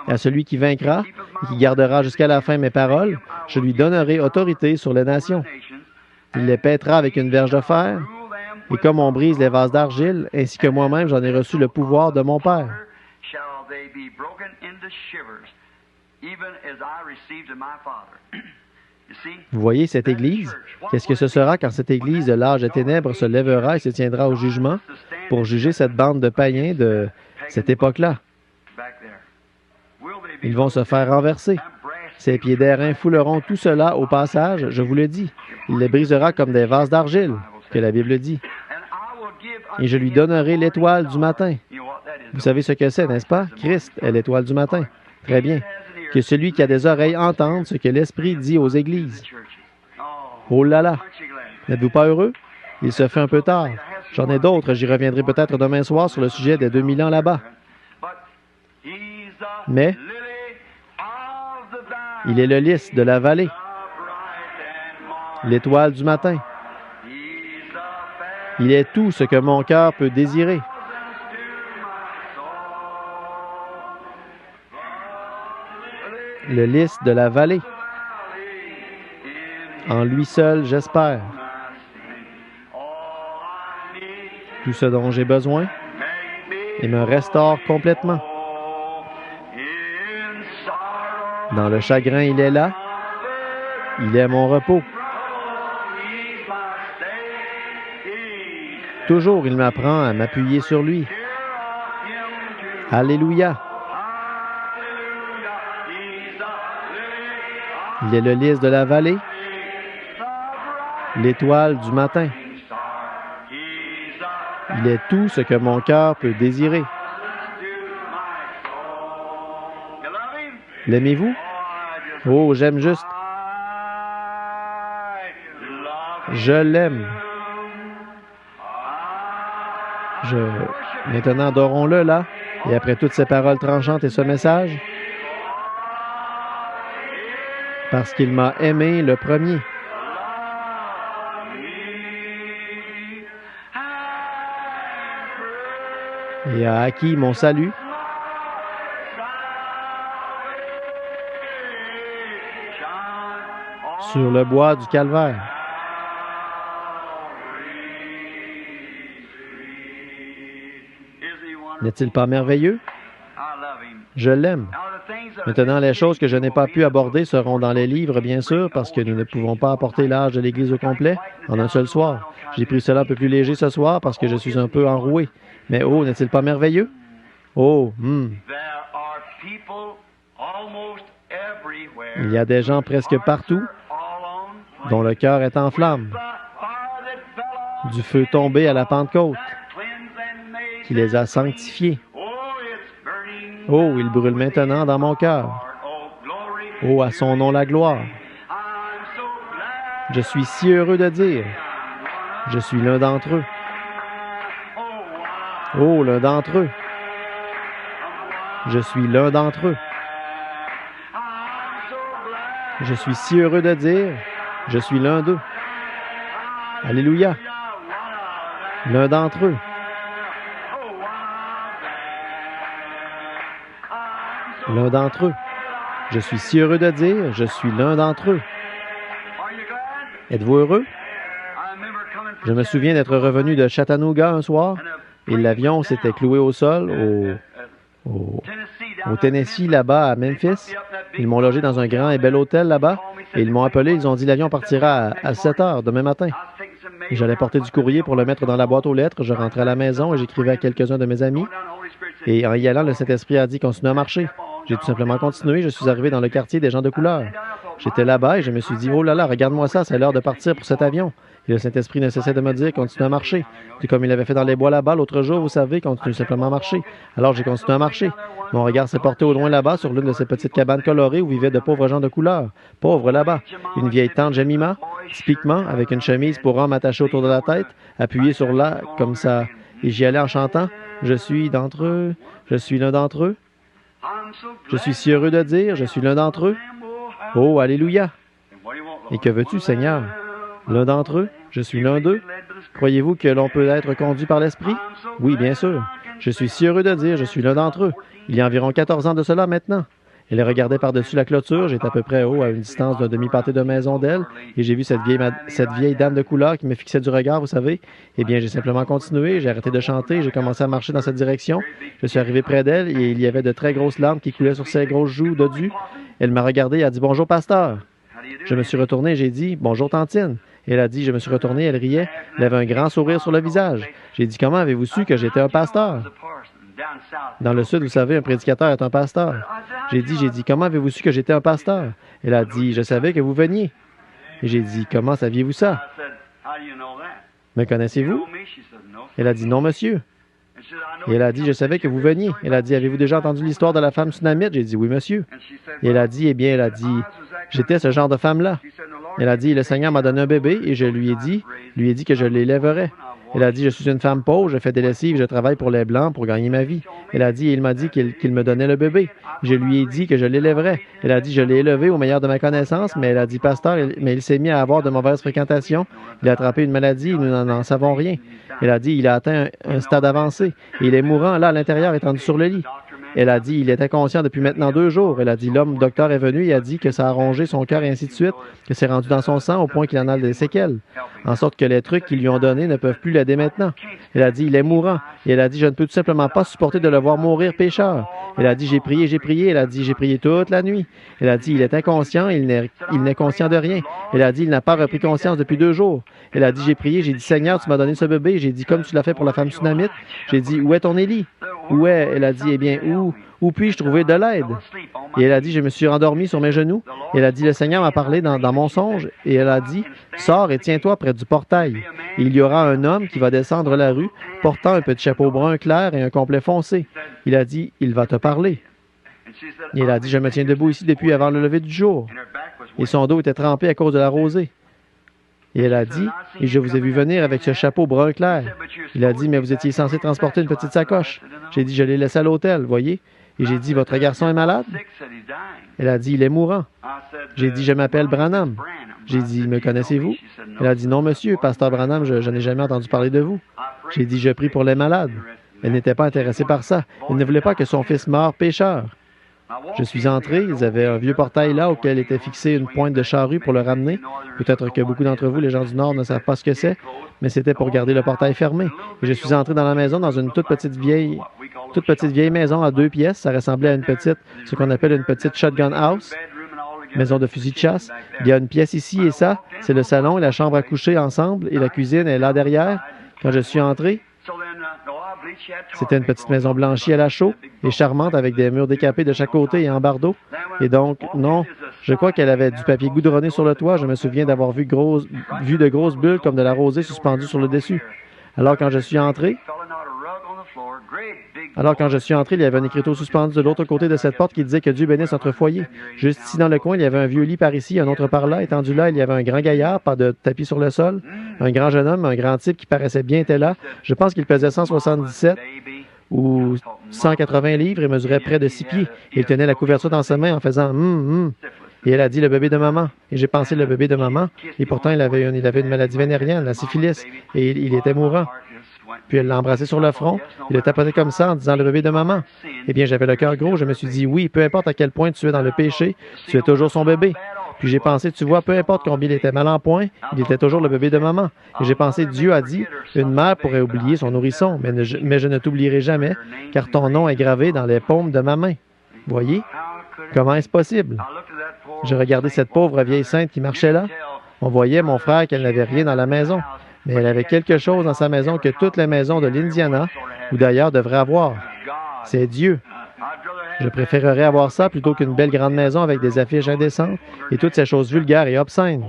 À celui qui vaincra et qui gardera jusqu'à la fin mes paroles, je lui donnerai autorité sur les nations. Il les pètera avec une verge de fer, et comme on brise les vases d'argile, ainsi que moi-même j'en ai reçu le pouvoir de mon Père. Vous voyez cette Église? Qu'est-ce que ce sera quand cette Église de l'âge des ténèbres se lèvera et se tiendra au jugement pour juger cette bande de païens de cette époque-là? Ils vont se faire renverser. Ces pieds d'airain fouleront tout cela au passage, je vous le dis. Il les brisera comme des vases d'argile, que la Bible dit. Et je lui donnerai l'étoile du matin. Vous savez ce que c'est, n'est-ce pas? Christ est l'étoile du matin. Très bien. Que celui qui a des oreilles entende ce que l'Esprit dit aux églises. Oh là là! N'êtes-vous pas heureux? Il se fait un peu tard. J'en ai d'autres, j'y reviendrai peut-être demain soir sur le sujet des 2000 ans là-bas. Mais il est le lys de la vallée, l'étoile du matin. Il est tout ce que mon cœur peut désirer. Le lys de la vallée. En lui seul, j'espère. Tout ce dont j'ai besoin et me restaure complètement. Dans le chagrin, il est là. Il est mon repos. Toujours, il m'apprend à m'appuyer sur lui. Alléluia. Il est le lys de la vallée, l'étoile du matin. Il est tout ce que mon cœur peut désirer. L'aimez-vous? Oh, j'aime juste. Je l'aime. Maintenant, adorons-le là, et après toutes ces paroles tranchantes et ce message, parce qu'il m'a aimé le premier. Et a acquis mon salut. Sur le bois du calvaire. N'est-il pas merveilleux? Je l'aime. Maintenant, les choses que je n'ai pas pu aborder seront dans les livres, bien sûr, parce que nous ne pouvons pas apporter l'âge de l'Église au complet en un seul soir. J'ai pris cela un peu plus léger ce soir parce que je suis un peu enroué. Mais oh, n'est-il pas merveilleux? Oh, Il y a des gens presque partout dont le cœur est en flammes. Du feu tombé à la Pentecôte, qui les a sanctifiés. Oh, il brûle maintenant dans mon cœur. Oh, à son nom la gloire. Je suis si heureux de dire, je suis l'un d'entre eux. Oh, l'un d'entre eux. Je suis l'un d'entre eux. Je suis si heureux de dire, je suis l'un d'eux. Alléluia. L'un d'entre eux. L'un d'entre eux. Je suis si heureux de dire, je suis l'un d'entre eux. Êtes-vous heureux? Je me souviens d'être revenu de Chattanooga un soir et l'avion s'était cloué au sol au Tennessee, là-bas, à Memphis. Ils m'ont logé dans un grand et bel hôtel là-bas et ils m'ont appelé. Ils ont dit l'avion partira à 7 heures demain matin. J'allais porter du courrier pour le mettre dans la boîte aux lettres. Je rentrais à la maison et j'écrivais à quelques-uns de mes amis. Et en y allant, le Saint-Esprit a dit « Continue à marcher ». J'ai tout simplement continué. Je suis arrivé dans le quartier des gens de couleur. J'étais là-bas et je me suis dit « Oh là là, regarde-moi ça, c'est l'heure de partir pour cet avion ». Et le Saint-Esprit ne cessait de me dire « Continue à marcher ». Tout comme il avait fait dans les bois là-bas l'autre jour, vous savez, continue simplement à marcher. Alors j'ai continué à marcher. Mon regard s'est porté au loin là-bas sur l'une de ces petites cabanes colorées où vivaient de pauvres gens de couleur. Pauvres là-bas. Une vieille tante Jemima, typiquement, avec une chemise pour homme attachée autour de la tête, appuyée sur là, comme ça. Et j'y allais en chantant « Je suis d'entre eux, je suis l'un d'entre eux. Je suis si heureux de dire, je suis l'un d'entre eux. Oh, alléluia. Et que veux-tu, Seigneur? L'un d'entre eux? Je suis l'un d'eux? Croyez-vous que l'on peut être conduit par l'Esprit? Oui, bien sûr. Je suis si heureux de dire, je suis l'un d'entre eux. Il y a environ 14 ans de cela maintenant. Elle regardait par-dessus la clôture. J'étais à peu près à une distance d'un demi-pâté de maison d'elle, et j'ai vu cette vieille dame de couleur qui me fixait du regard, vous savez. Eh bien, j'ai simplement continué, j'ai arrêté de chanter, j'ai commencé à marcher dans cette direction. Je suis arrivé près d'elle, et il y avait de très grosses larmes qui coulaient sur ses grosses joues dodues. Elle m'a regardé et a dit « Bonjour, pasteur ». Je me suis retourné et j'ai dit « Bonjour, tantine ». Elle a dit, je me suis retourné, elle riait, elle avait un grand sourire sur le visage. J'ai dit, comment avez-vous su que j'étais un pasteur? Dans le Sud, vous savez, un prédicateur est un pasteur. J'ai dit, comment avez-vous su que j'étais un pasteur? Elle a dit, je savais que vous veniez. Et j'ai dit, comment saviez-vous ça? Me connaissez-vous? Elle a dit, non, monsieur. Et elle a dit, je savais que vous veniez. Elle a dit, avez-vous déjà entendu l'histoire de la femme tsunamite? J'ai dit, oui, monsieur. Et elle a dit, j'étais ce genre de femme-là. Elle a dit, le Seigneur m'a donné un bébé et je lui ai dit que je l'élèverais. Elle a dit, je suis une femme pauvre, je fais des lessives, je travaille pour les Blancs pour gagner ma vie. Elle a dit, il m'a dit qu'il me donnait le bébé. Je lui ai dit que je l'élèverais. Elle a dit, je l'ai élevé au meilleur de ma connaissance, mais elle a dit, pasteur, mais il s'est mis à avoir de mauvaises fréquentations. Il a attrapé une maladie et nous n'en savons rien. Elle a dit, il a atteint un stade avancé et il est mourant là à l'intérieur, étendu sur le lit. Elle a dit, il était conscient depuis maintenant 2 jours. Elle a dit, l'homme docteur est venu et a dit que ça a rongé son cœur et ainsi de suite, que c'est rendu dans son sang au point qu'il en a des séquelles, en sorte que les trucs qu'ils lui ont donnés ne peuvent plus l'aider maintenant. Elle a dit, il est mourant. Et elle a dit, je ne peux tout simplement pas supporter de le voir mourir pécheur. Elle a dit, j'ai prié. Elle a dit, j'ai prié toute la nuit. Elle a dit, il est inconscient, il n'est conscient de rien. Elle a dit, il n'a pas repris conscience depuis 2 jours. Elle a dit, j'ai prié, j'ai dit, Seigneur, tu m'as donné ce bébé. J'ai dit, comme tu l'as fait pour la femme tsunamite. J'ai dit, où est ton Élie? Où est? Elle a dit, eh bien, où puis-je trouver de l'aide? Et elle a dit, je me suis endormi sur mes genoux. Et elle a dit, le Seigneur m'a parlé dans mon songe. Et elle a dit, sors et tiens-toi près du portail. Et il y aura un homme qui va descendre la rue, portant un petit chapeau brun clair et un complet foncé. Il a dit, il va te parler. Et elle a dit, je me tiens debout ici depuis avant le lever du jour. Et son dos était trempé à cause de la rosée. Et elle a dit, et je vous ai vu venir avec ce chapeau brun clair. Il a dit, mais vous étiez censé transporter une petite sacoche. J'ai dit, je l'ai laissé à l'hôtel, voyez. Et j'ai dit, votre garçon est malade? Elle a dit, il est mourant. J'ai dit, je m'appelle Branham. J'ai dit, me connaissez-vous? Elle a dit, non, monsieur, pasteur Branham, je n'ai jamais entendu parler de vous. J'ai dit, je prie pour les malades. Elle n'était pas intéressée par ça. Elle ne voulait pas que son fils meure pécheur. Je suis entré, ils avaient un vieux portail là auquel était fixée une pointe de charrue pour le ramener. Peut-être que beaucoup d'entre vous, les gens du Nord, ne savent pas ce que c'est, mais c'était pour garder le portail fermé. Et je suis entré dans la maison dans une toute petite vieille maison à 2 pièces. Ça ressemblait à ce qu'on appelle une petite shotgun house, maison de fusil de chasse. Il y a une pièce ici et ça, c'est le salon et la chambre à coucher ensemble, et la cuisine est là derrière. Quand je suis entré, c'était une petite maison blanchie à la chaux et charmante avec des murs décapés de chaque côté et en bardeaux. Et donc, non, je crois qu'elle avait du papier goudronné sur le toit. Je me souviens d'avoir vu de grosses bulles comme de la rosée suspendues sur le dessus. Alors, quand je suis entré, il y avait un écriteau suspendu de l'autre côté de cette porte qui disait que Dieu bénisse notre foyer. Juste ici dans le coin, il y avait un vieux lit par ici, un autre par là. Étendu là, il y avait un grand gaillard, pas de tapis sur le sol. Un grand jeune homme, un grand type qui paraissait bien était là. Je pense qu'il pesait 177 ou 180 livres et mesurait près de 6 pieds. Il tenait la couverture dans sa main en faisant Et elle a dit le bébé de maman. Et j'ai pensé le bébé de maman. Et pourtant, il avait une maladie vénérienne, la syphilis, et il était mourant. Puis elle l'a embrassé sur le front. Il le tapotait comme ça en disant le bébé de maman. Eh bien, j'avais le cœur gros. Je me suis dit, oui, peu importe à quel point tu es dans le péché, tu es toujours son bébé. Puis j'ai pensé, tu vois, peu importe combien il était mal en point, il était toujours le bébé de maman. Et j'ai pensé, Dieu a dit, une mère pourrait oublier son nourrisson, mais je ne t'oublierai jamais, car ton nom est gravé dans les paumes de ma main. Voyez? Comment est-ce possible? J'ai regardé cette pauvre vieille sainte qui marchait là. On voyait, mon frère, qu'elle n'avait rien dans la maison. Mais elle avait quelque chose dans sa maison que toutes les maisons de l'Indiana, ou d'ailleurs, devraient avoir. C'est Dieu. Je préférerais avoir ça plutôt qu'une belle grande maison avec des affiches indécentes et toutes ces choses vulgaires et obscènes.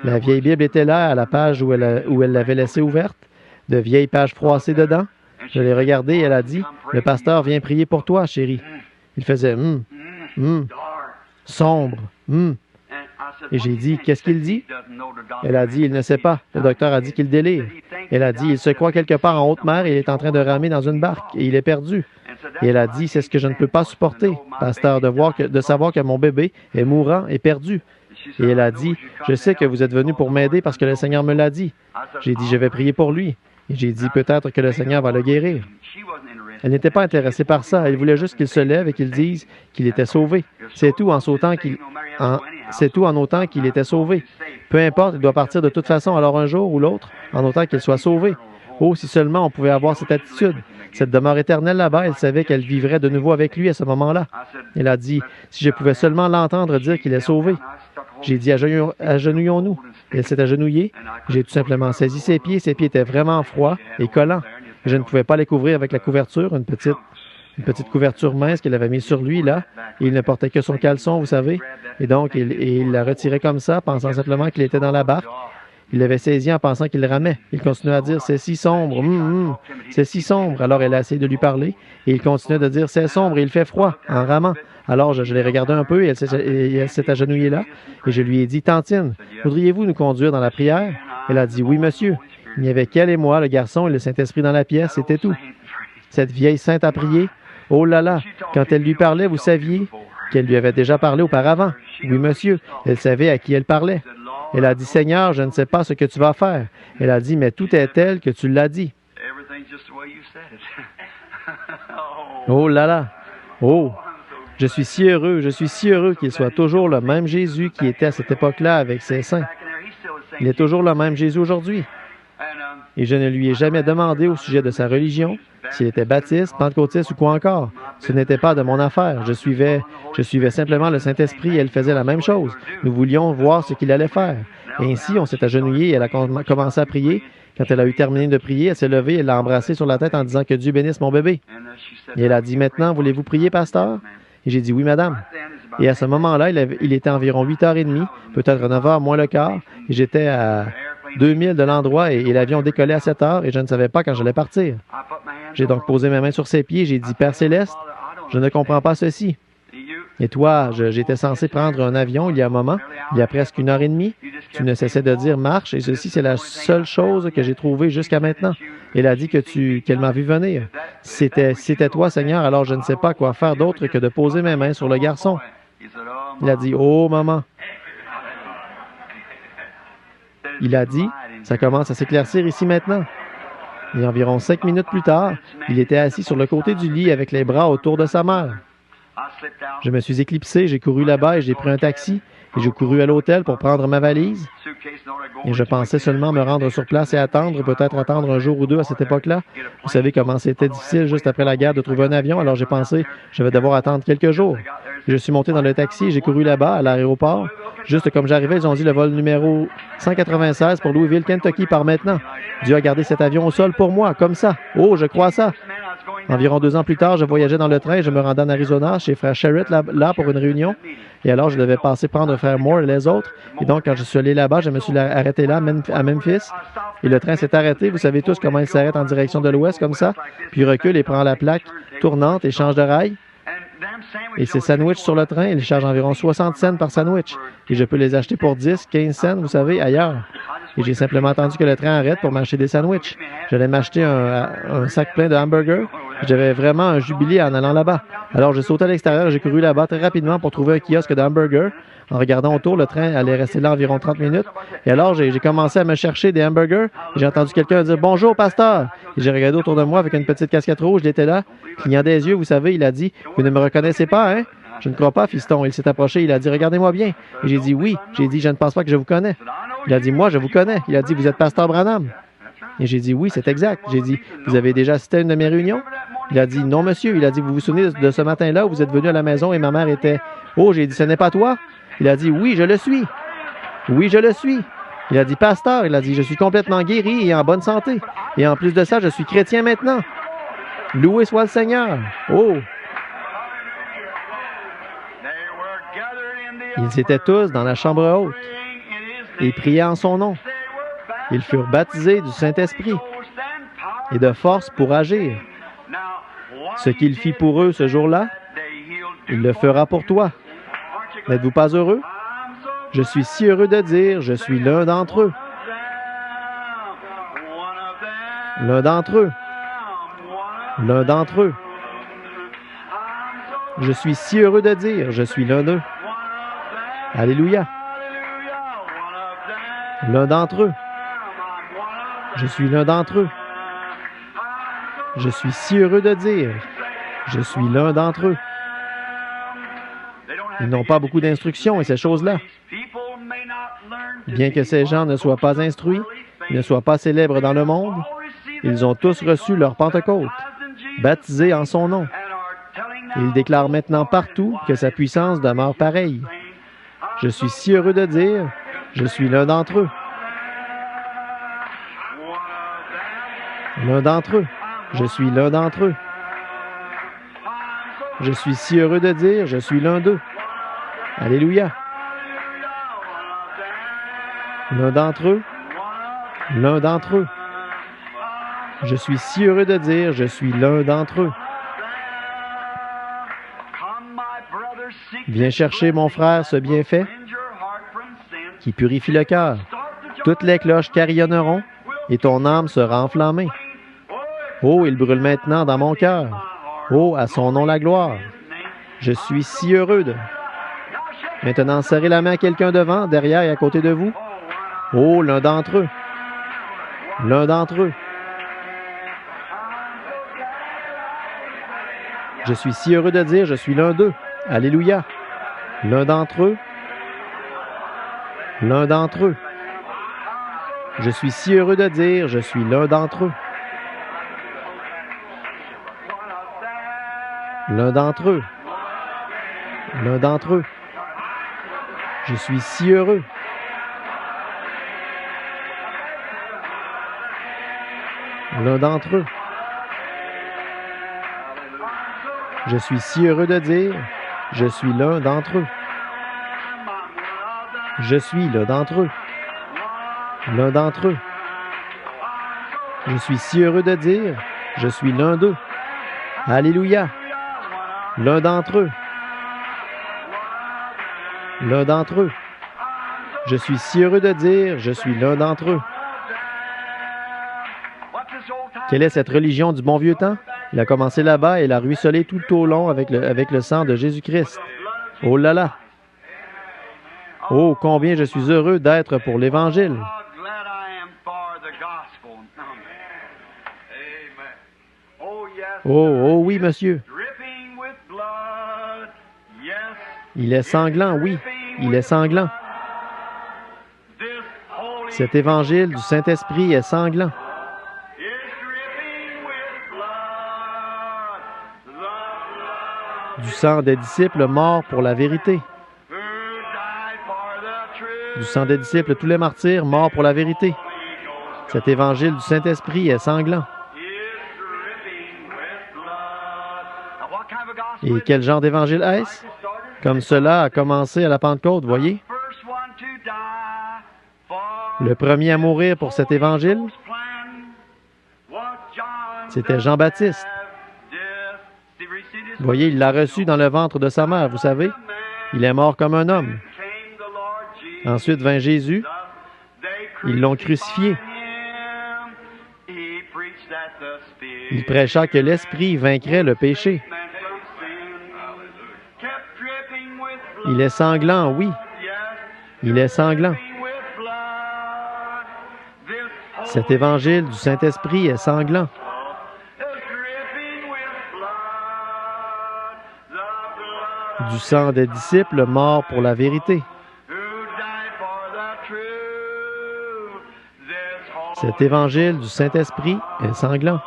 La vieille Bible était là, à la page où elle l'avait laissée ouverte, de vieilles pages froissées dedans. Je l'ai regardée et elle a dit, « Le pasteur vient prier pour toi, chérie. » Il faisait sombre, Et j'ai dit, « Qu'est-ce qu'il dit? » Elle a dit, « Il ne sait pas. Le docteur a dit qu'il délire. » Elle a dit, « Il se croit quelque part en haute mer et il est en train de ramer dans une barque et il est perdu. » Et elle a dit, « C'est ce que je ne peux pas supporter, pasteur, de savoir que mon bébé est mourant et perdu. » Et elle a dit, « Je sais que vous êtes venu pour m'aider parce que le Seigneur me l'a dit. » J'ai dit, « Je vais prier pour lui. » Et j'ai dit, « Peut-être que le Seigneur va le guérir. » Elle n'était pas intéressée par ça. Elle voulait juste qu'il se lève et qu'il dise qu'il était sauvé. C'est tout en autant qu'il était sauvé. Peu importe, il doit partir de toute façon, alors un jour ou l'autre, en autant qu'il soit sauvé. Oh, si seulement on pouvait avoir cette attitude. Cette demeure éternelle là-bas, elle savait qu'elle vivrait de nouveau avec lui à ce moment-là. Elle a dit, si je pouvais seulement l'entendre dire qu'il est sauvé. J'ai dit, agenouillons-nous. Elle s'est agenouillée. J'ai tout simplement saisi ses pieds. Ses pieds étaient vraiment froids et collants. Je ne pouvais pas les couvrir avec la couverture, une petite couverture mince qu'elle avait mise sur lui, là. Et il ne portait que son caleçon, vous savez. Et donc, il la retirait comme ça, pensant simplement qu'il était dans la barque. Il l'avait saisi en pensant qu'il ramait. Il continuait à dire, « C'est si sombre, c'est si sombre. » Alors, elle a essayé de lui parler, et il continuait de dire, « C'est sombre et il fait froid, en ramant. » Alors, je l'ai regardé un peu, et elle s'est agenouillée là, et je lui ai dit, « Tantine, voudriez-vous nous conduire dans la prière? » Elle a dit, « Oui, monsieur. » Il n'y avait qu'elle et moi, le garçon et le Saint-Esprit dans la pièce, c'était tout. Cette vieille sainte a prié. Oh là là, quand elle lui parlait, vous saviez qu'elle lui avait déjà parlé auparavant. Oui, monsieur, elle savait à qui elle parlait. Elle a dit, Seigneur, je ne sais pas ce que tu vas faire. Elle a dit, mais tout est tel que tu l'as dit. Oh là là, oh, je suis si heureux qu'il soit toujours le même Jésus qui était à cette époque-là avec ses saints. Il est toujours le même Jésus aujourd'hui. Et je ne lui ai jamais demandé au sujet de sa religion, s'il était baptiste, pentecôtiste ou quoi encore. Ce n'était pas de mon affaire. Je suivais simplement le Saint-Esprit et elle faisait la même chose. Nous voulions voir ce qu'il allait faire. Et ainsi, on s'est agenouillé et elle a commencé à prier. Quand elle a eu terminé de prier, elle s'est levée et l'a embrassé sur la tête en disant que Dieu bénisse mon bébé. Et elle a dit, maintenant, voulez-vous prier, pasteur? Et j'ai dit, oui, madame. Et à ce moment-là, il était environ 8h30, peut-être 9h moins le quart, et j'étais à 2000 de l'endroit et l'avion décollait à 7h et je ne savais pas quand j'allais partir. J'ai donc posé mes mains sur ses pieds et j'ai dit, Père Céleste, je ne comprends pas ceci. Et toi, j'étais censé prendre un avion il y a un moment, il y a presque 1h30. Tu ne cessais de dire marche et ceci, c'est la seule chose que j'ai trouvée jusqu'à maintenant. Elle a dit qu'elle m'a vu venir. C'était toi, Seigneur, alors je ne sais pas quoi faire d'autre que de poser mes mains sur le garçon. Il a dit, oh, maman. Il a dit, ça commence à s'éclaircir ici maintenant. Et environ 5 minutes plus tard, il était assis sur le côté du lit avec les bras autour de sa mère. Je me suis éclipsé, j'ai couru là-bas et j'ai pris un taxi et j'ai couru à l'hôtel pour prendre ma valise. Et je pensais seulement me rendre sur place et attendre, peut-être attendre un jour ou deux à cette époque-là. Vous savez comment c'était difficile juste après la guerre de trouver un avion, alors j'ai pensé je vais devoir attendre quelques jours. Je suis monté dans le taxi et j'ai couru là-bas, à l'aéroport. Juste comme j'arrivais, ils ont dit le vol numéro 196 pour Louisville, Kentucky part maintenant. Dieu a gardé cet avion au sol pour moi, comme ça. Oh, je crois ça. Environ 2 ans plus tard, je voyageais dans le train et je me rendais en Arizona chez Frère Sherritt là pour une réunion. Et alors, je devais passer prendre Frère Moore et les autres. Et donc, quand je suis allé là-bas, je me suis arrêté là, à Memphis. Et le train s'est arrêté. Vous savez tous comment il s'arrête en direction de l'ouest, comme ça. Puis il recule et prend la plaque tournante et change de rail. Et ces sandwichs sur le train, ils chargent environ 60 cents par sandwich. Et je peux les acheter pour 10, 15 cents, vous savez, ailleurs. Et j'ai simplement attendu que le train arrête pour m'acheter des sandwichs. J'allais m'acheter un sac plein de hamburgers. J'avais vraiment un jubilé en allant là-bas. Alors, j'ai sauté à l'extérieur et j'ai couru là-bas très rapidement pour trouver un kiosque de hamburgers. En regardant autour, le train allait rester là environ 30 minutes. Et alors, j'ai commencé à me chercher des hamburgers. Et j'ai entendu quelqu'un dire « Bonjour, pasteur! » Et j'ai regardé autour de moi avec une petite casquette rouge. Il était là, clignant des yeux, vous savez. Il a dit « Vous ne me reconnaissez pas, hein? » Je ne crois pas, fiston. Il s'est approché. Il a dit « Regardez-moi bien. » Et j'ai dit « Oui. » J'ai dit « Je ne pense pas que je vous connais. » Il a dit « Moi, je vous connais. » Il a dit « Vous êtes pasteur Branham. » Et j'ai dit « Oui, c'est exact. » J'ai dit « Vous avez déjà assisté à une de mes réunions? » Il a dit « Non, monsieur. » Il a dit « Vous vous souvenez de ce matin-là où vous êtes venu à la maison et ma mère était... » Oh, j'ai dit « Ce n'est pas toi? » Il a dit « Oui, je le suis. » Oui, je le suis. Il a dit « Pasteur. » Il a dit « Je suis complètement guéri et en bonne santé. Et en plus de ça, je suis chrétien maintenant. Loué soit le Seigneur. » Oh! Ils étaient tous dans la chambre haute et priaient en son nom. Ils furent baptisés du Saint-Esprit et de force pour agir. Ce qu'il fit pour eux ce jour-là, il le fera pour toi. N'êtes-vous pas heureux? Je suis si heureux de dire, je suis l'un d'entre eux. L'un d'entre eux. L'un d'entre eux. Je suis si heureux de dire, je suis l'un d'eux. Alléluia. L'un d'entre eux. Je suis l'un d'entre eux. Je suis si heureux de dire, je suis l'un d'entre eux. Ils n'ont pas beaucoup d'instructions et ces choses-là. Bien que ces gens ne soient pas instruits, ne soient pas célèbres dans le monde, ils ont tous reçu leur Pentecôte, baptisés en son nom. Et ils déclarent maintenant partout que sa puissance demeure pareille. Je suis si heureux de dire, je suis l'un d'entre eux. L'un d'entre eux. Je suis l'un d'entre eux. Je suis si heureux de dire, je suis l'un d'eux. Alléluia. L'un d'entre eux. L'un d'entre eux. Je suis si heureux de dire, je suis l'un d'entre eux. Viens chercher, mon frère, ce bienfait qui purifie le cœur. Toutes les cloches carillonneront et ton âme sera enflammée. Oh, il brûle maintenant dans mon cœur. Oh, à son nom la gloire. Je suis si heureux de... Maintenant, serrez la main à quelqu'un devant, derrière et à côté de vous. Oh, l'un d'entre eux. L'un d'entre eux. Je suis si heureux de dire, je suis l'un d'eux. Alléluia. L'un d'entre eux. L'un d'entre eux. Je suis si heureux de dire, je suis l'un d'entre eux. L'un d'entre eux. L'un d'entre eux. Je suis si heureux. L'un d'entre eux. Je suis si heureux de dire, je suis l'un d'entre eux. Je suis l'un d'entre eux. L'un d'entre eux. Je suis si heureux de dire, je suis l'un d'eux. Alléluia. L'un d'entre eux. L'un d'entre eux. Je suis si heureux de dire, je suis l'un d'entre eux. Quelle est cette religion du bon vieux temps? Il a commencé là-bas et il a ruisselé tout au long avec le sang de Jésus-Christ. Oh là là! Oh, combien je suis heureux d'être pour l'Évangile! Oh, oh oui, monsieur! Il est sanglant, oui, il est sanglant. Cet évangile du Saint-Esprit est sanglant. Du sang des disciples morts pour la vérité. Du sang des disciples, tous les martyrs morts pour la vérité. Cet évangile du Saint-Esprit est sanglant. Et quel genre d'évangile est-ce? Comme cela a commencé à la Pentecôte, voyez? Le premier à mourir pour cet évangile, c'était Jean-Baptiste. Voyez, il l'a reçu dans le ventre de sa mère, vous savez. Il est mort comme un homme. Ensuite vint Jésus. Ils l'ont crucifié. Il prêcha que l'Esprit vaincrait le péché. Il est sanglant, oui. Il est sanglant. Cet évangile du Saint-Esprit est sanglant. Du sang des disciples morts pour la vérité. Cet évangile du Saint-Esprit est sanglant.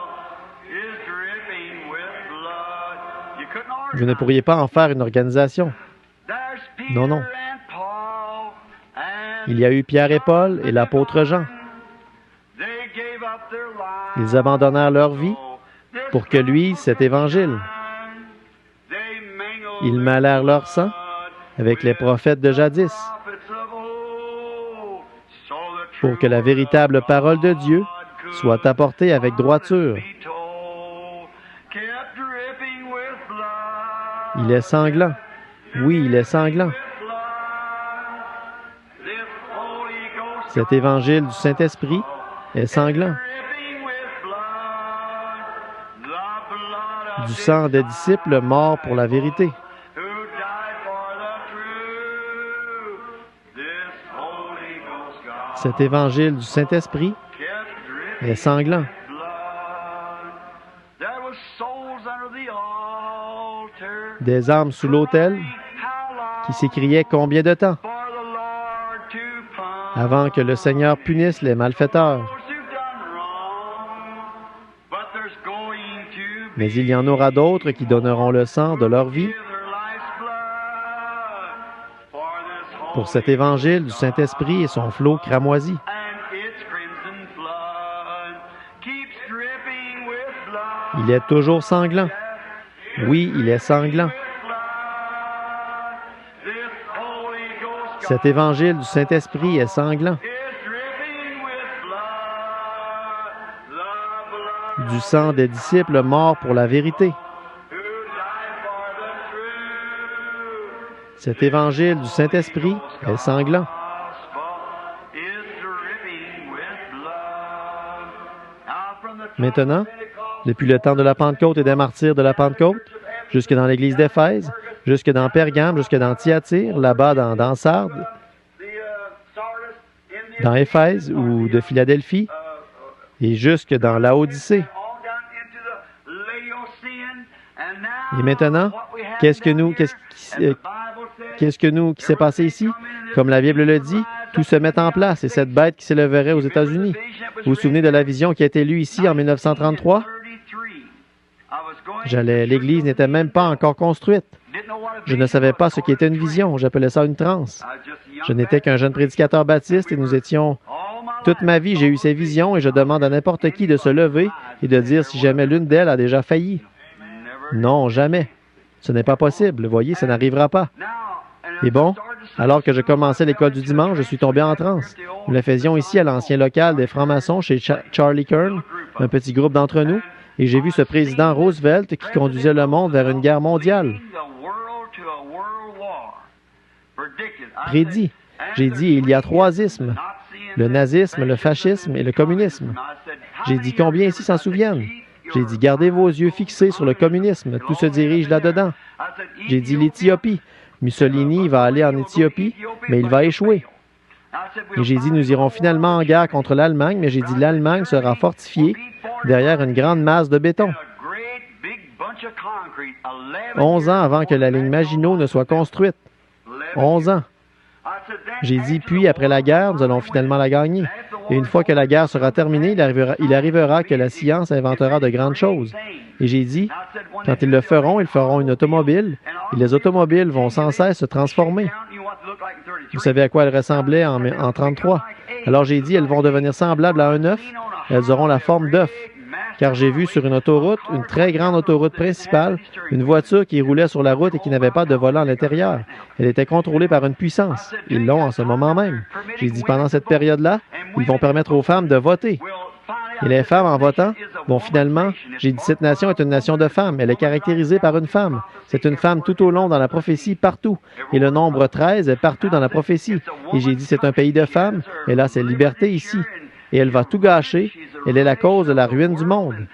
Vous ne pourriez pas en faire une organisation. Non, non. Il y a eu Pierre et Paul et l'apôtre Jean. Ils abandonnèrent leur vie pour que lui, cet évangile. Ils mêlèrent leur sang avec les prophètes de jadis pour que la véritable parole de Dieu soit apportée avec droiture. Il est sanglant. Oui, il est sanglant. Cet évangile du Saint-Esprit est sanglant. Du sang des disciples morts pour la vérité. Cet évangile du Saint-Esprit est sanglant. Des âmes sous l'autel qui s'écriaient combien de temps avant que le Seigneur punisse les malfaiteurs. Mais il y en aura d'autres qui donneront le sang de leur vie pour cet évangile du Saint-Esprit et son flot cramoisi. Il est toujours sanglant. Oui, il est sanglant. Cet évangile du Saint-Esprit est sanglant. Du sang des disciples morts pour la vérité. Cet évangile du Saint-Esprit est sanglant. Maintenant, depuis le temps de la Pentecôte et des martyrs de la Pentecôte, jusque dans l'église d'Éphèse, jusque dans Pergame, jusque dans Thyatire, là-bas dans Sardes, dans Éphèse ou de Philadelphie, et jusque dans Laodicée. Et maintenant, qu'est-ce qui s'est passé ici? Comme la Bible le dit, tout se met en place et cette bête qui s'élèverait aux États-Unis. Vous vous souvenez de la vision qui a été lue ici en 1933? L'Église n'était même pas encore construite. Je ne savais pas ce qu'était une vision. J'appelais ça une transe. Je n'étais qu'un jeune prédicateur baptiste et nous étions... Toute ma vie, j'ai eu ces visions et je demande à n'importe qui de se lever et de dire si jamais l'une d'elles a déjà failli. Non, jamais. Ce n'est pas possible. Voyez, ça n'arrivera pas. Et bon, alors que je commençais l'école du dimanche, je suis tombé en transe. Nous le faisions ici à l'ancien local des francs-maçons chez Charlie Kern, un petit groupe d'entre nous, et j'ai vu ce président Roosevelt qui conduisait le monde vers une guerre mondiale. Prédit. J'ai dit, il y a 3 ismes. Le nazisme, le fascisme et le communisme. J'ai dit, combien ici s'en souviennent? J'ai dit, gardez vos yeux fixés sur le communisme. Tout se dirige là-dedans. J'ai dit, l'Éthiopie. Mussolini va aller en Éthiopie, mais il va échouer. Et j'ai dit, nous irons finalement en guerre contre l'Allemagne, mais j'ai dit, l'Allemagne sera fortifiée derrière une grande masse de béton. 11 ans avant que la ligne Maginot ne soit construite. 11 ans. J'ai dit, puis après la guerre, nous allons finalement la gagner. Et une fois que la guerre sera terminée, il arrivera que la science inventera de grandes choses. Et j'ai dit, quand ils feront une automobile, et les automobiles vont sans cesse se transformer. Vous savez à quoi elles ressemblaient en 1933? Alors j'ai dit, elles vont devenir semblables à un œuf. Elles auront la forme d'œuf. Car j'ai vu sur une autoroute, une très grande autoroute principale, une voiture qui roulait sur la route et qui n'avait pas de volant à l'intérieur. Elle était contrôlée par une puissance. Ils l'ont en ce moment même. J'ai dit, pendant cette période-là, ils vont permettre aux femmes de voter. Et les femmes, en votant, vont finalement, j'ai dit, cette nation est une nation de femmes. Elle est caractérisée par une femme. C'est une femme tout au long dans la prophétie, partout. Et le nombre 13 est partout dans la prophétie. Et j'ai dit, c'est un pays de femmes. Et là, c'est liberté ici. Et elle va tout gâcher. Elle est la cause de la ruine du monde.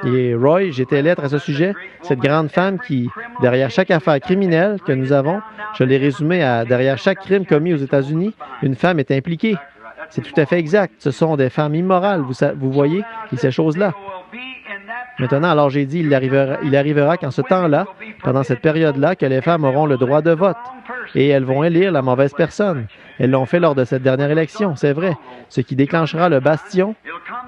Et Roy, j'ai tes lettres à ce sujet. Cette grande femme qui, derrière chaque affaire criminelle que nous avons, je l'ai résumé à derrière chaque crime commis aux États-Unis, une femme est impliquée. C'est tout à fait exact. Ce sont des femmes immorales, vous voyez, et ces choses-là. Maintenant, alors j'ai dit, il arrivera qu'en ce temps-là, pendant cette période-là, que les femmes auront le droit de vote. Et elles vont élire la mauvaise personne. Elles l'ont fait lors de cette dernière élection, c'est vrai. Ce qui déclenchera le bastion.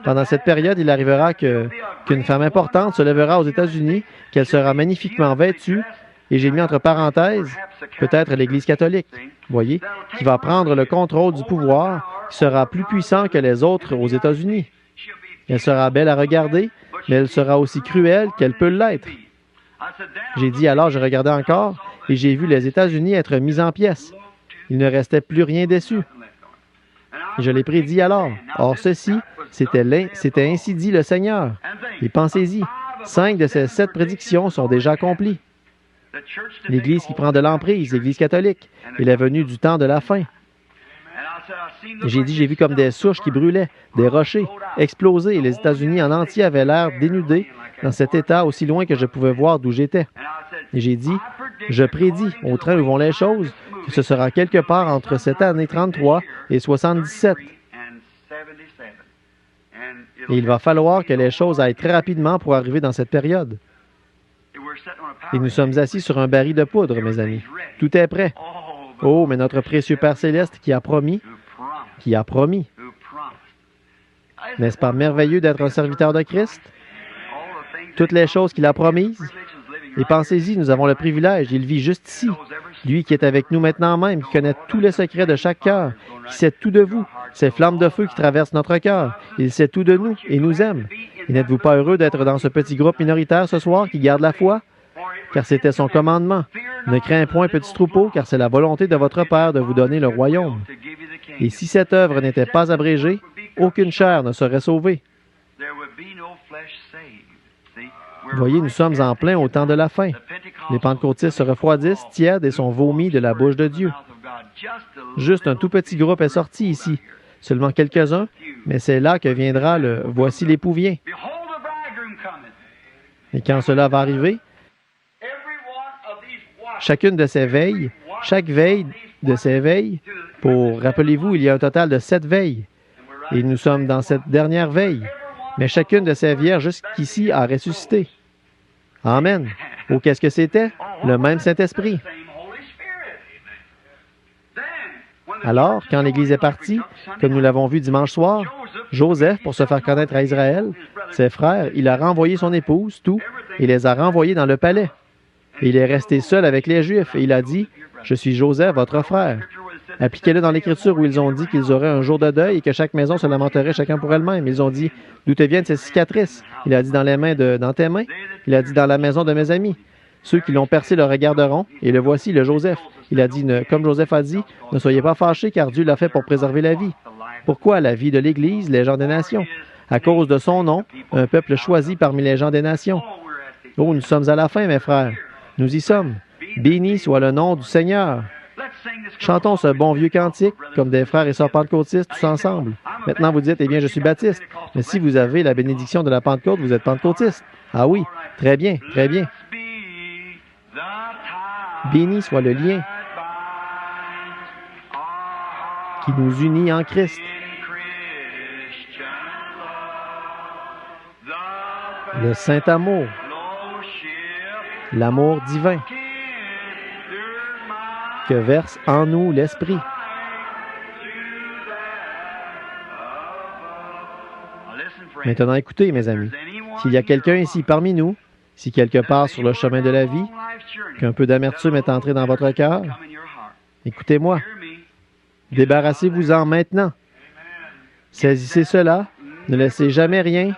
Pendant cette période, il arrivera qu'une femme importante se lèvera aux États-Unis, qu'elle sera magnifiquement vêtue, et j'ai mis entre parenthèses, peut-être l'Église catholique, voyez, qui va prendre le contrôle du pouvoir, qui sera plus puissant que les autres aux États-Unis. Elle sera belle à regarder, mais elle sera aussi cruelle qu'elle peut l'être. J'ai dit alors, je regardais encore, et j'ai vu les États-Unis être mis en pièces. Il ne restait plus rien dessus. Je l'ai prédit alors. Or, ceci, c'était ainsi dit le Seigneur. Et pensez-y, 5 de ces 7 prédictions sont déjà accomplies. L'Église qui prend de l'emprise, l'Église catholique, il est venu du temps de la fin. J'ai dit, j'ai vu comme des souches qui brûlaient, des rochers, exploser, et les États-Unis en entier avaient l'air dénudés dans cet état aussi loin que je pouvais voir d'où j'étais. Et j'ai dit, je prédis, au train où vont les choses, que ce sera quelque part entre cette année 33 et 77. Et il va falloir que les choses aillent très rapidement pour arriver dans cette période. Et nous sommes assis sur un baril de poudre, mes amis. Tout est prêt. Oh, mais notre précieux Père Céleste qui a promis. N'est-ce pas merveilleux d'être un serviteur de Christ? Toutes les choses qu'il a promises. Et pensez-y, nous avons le privilège, il vit juste ici. Lui qui est avec nous maintenant même, qui connaît tous les secrets de chaque cœur, qui sait tout de vous, ces flammes de feu qui traversent notre cœur. Il sait tout de nous et nous aime. Et n'êtes-vous pas heureux d'être dans ce petit groupe minoritaire ce soir qui garde la foi? Car c'était son commandement. Ne crains point, petit troupeau, car c'est la volonté de votre Père de vous donner le royaume. Et si cette œuvre n'était pas abrégée, aucune chair ne serait sauvée. Voyez, nous sommes en plein au temps de la fin. Les pentecôtistes se refroidissent, tièdes et sont vomis de la bouche de Dieu. Juste un tout petit groupe est sorti ici, seulement quelques-uns, mais c'est là que viendra le « Voici l'époux vient ». Et quand cela va arriver, chacune de ces veilles, chaque veille de ces veilles, rappelez-vous, il y a un total de 7 veilles, et nous sommes dans cette dernière veille, mais chacune de ces vierges jusqu'ici a ressuscité. Amen. Oh, qu'est-ce que c'était? Le même Saint-Esprit. Alors, quand l'Église est partie, comme nous l'avons vu dimanche soir, Joseph, pour se faire connaître à Israël, ses frères, il a renvoyé son épouse, tout, et les a renvoyés dans le palais. Et il est resté seul avec les Juifs, et il a dit, « Je suis Joseph, votre frère. » Appliquez-le dans l'Écriture où ils ont dit qu'ils auraient un jour de deuil et que chaque maison se lamenterait chacun pour elle-même. Ils ont dit, « D'où te viennent ces cicatrices? » Il a dit, « Dans tes mains. » Il a dit, « Dans la maison de mes amis. » Ceux qui l'ont percé le regarderont, et le voici, le Joseph. Il a dit, comme Joseph a dit, « Ne soyez pas fâchés, car Dieu l'a fait pour préserver la vie. » Pourquoi la vie de l'Église, les gens des nations? À cause de son nom, un peuple choisi parmi les gens des nations. Oh, nous sommes à la fin, mes frères. Nous y sommes. Béni soit le nom du Seigneur. Chantons ce bon vieux cantique, comme des frères et sœurs pentecôtistes, tous ensemble. Maintenant, vous dites, eh bien, je suis baptiste. Mais si vous avez la bénédiction de la Pentecôte, vous êtes pentecôtiste. Ah oui, très bien, très bien. Béni soit le lien qui nous unit en Christ. Le saint amour, l'amour divin. que verse en nous l'Esprit. Maintenant, écoutez, mes amis, s'il y a quelqu'un ici parmi nous, si quelque part sur le chemin de la vie, qu'un peu d'amertume est entré dans votre cœur, écoutez-moi, débarrassez-vous-en maintenant. Saisissez cela, ne laissez jamais rien.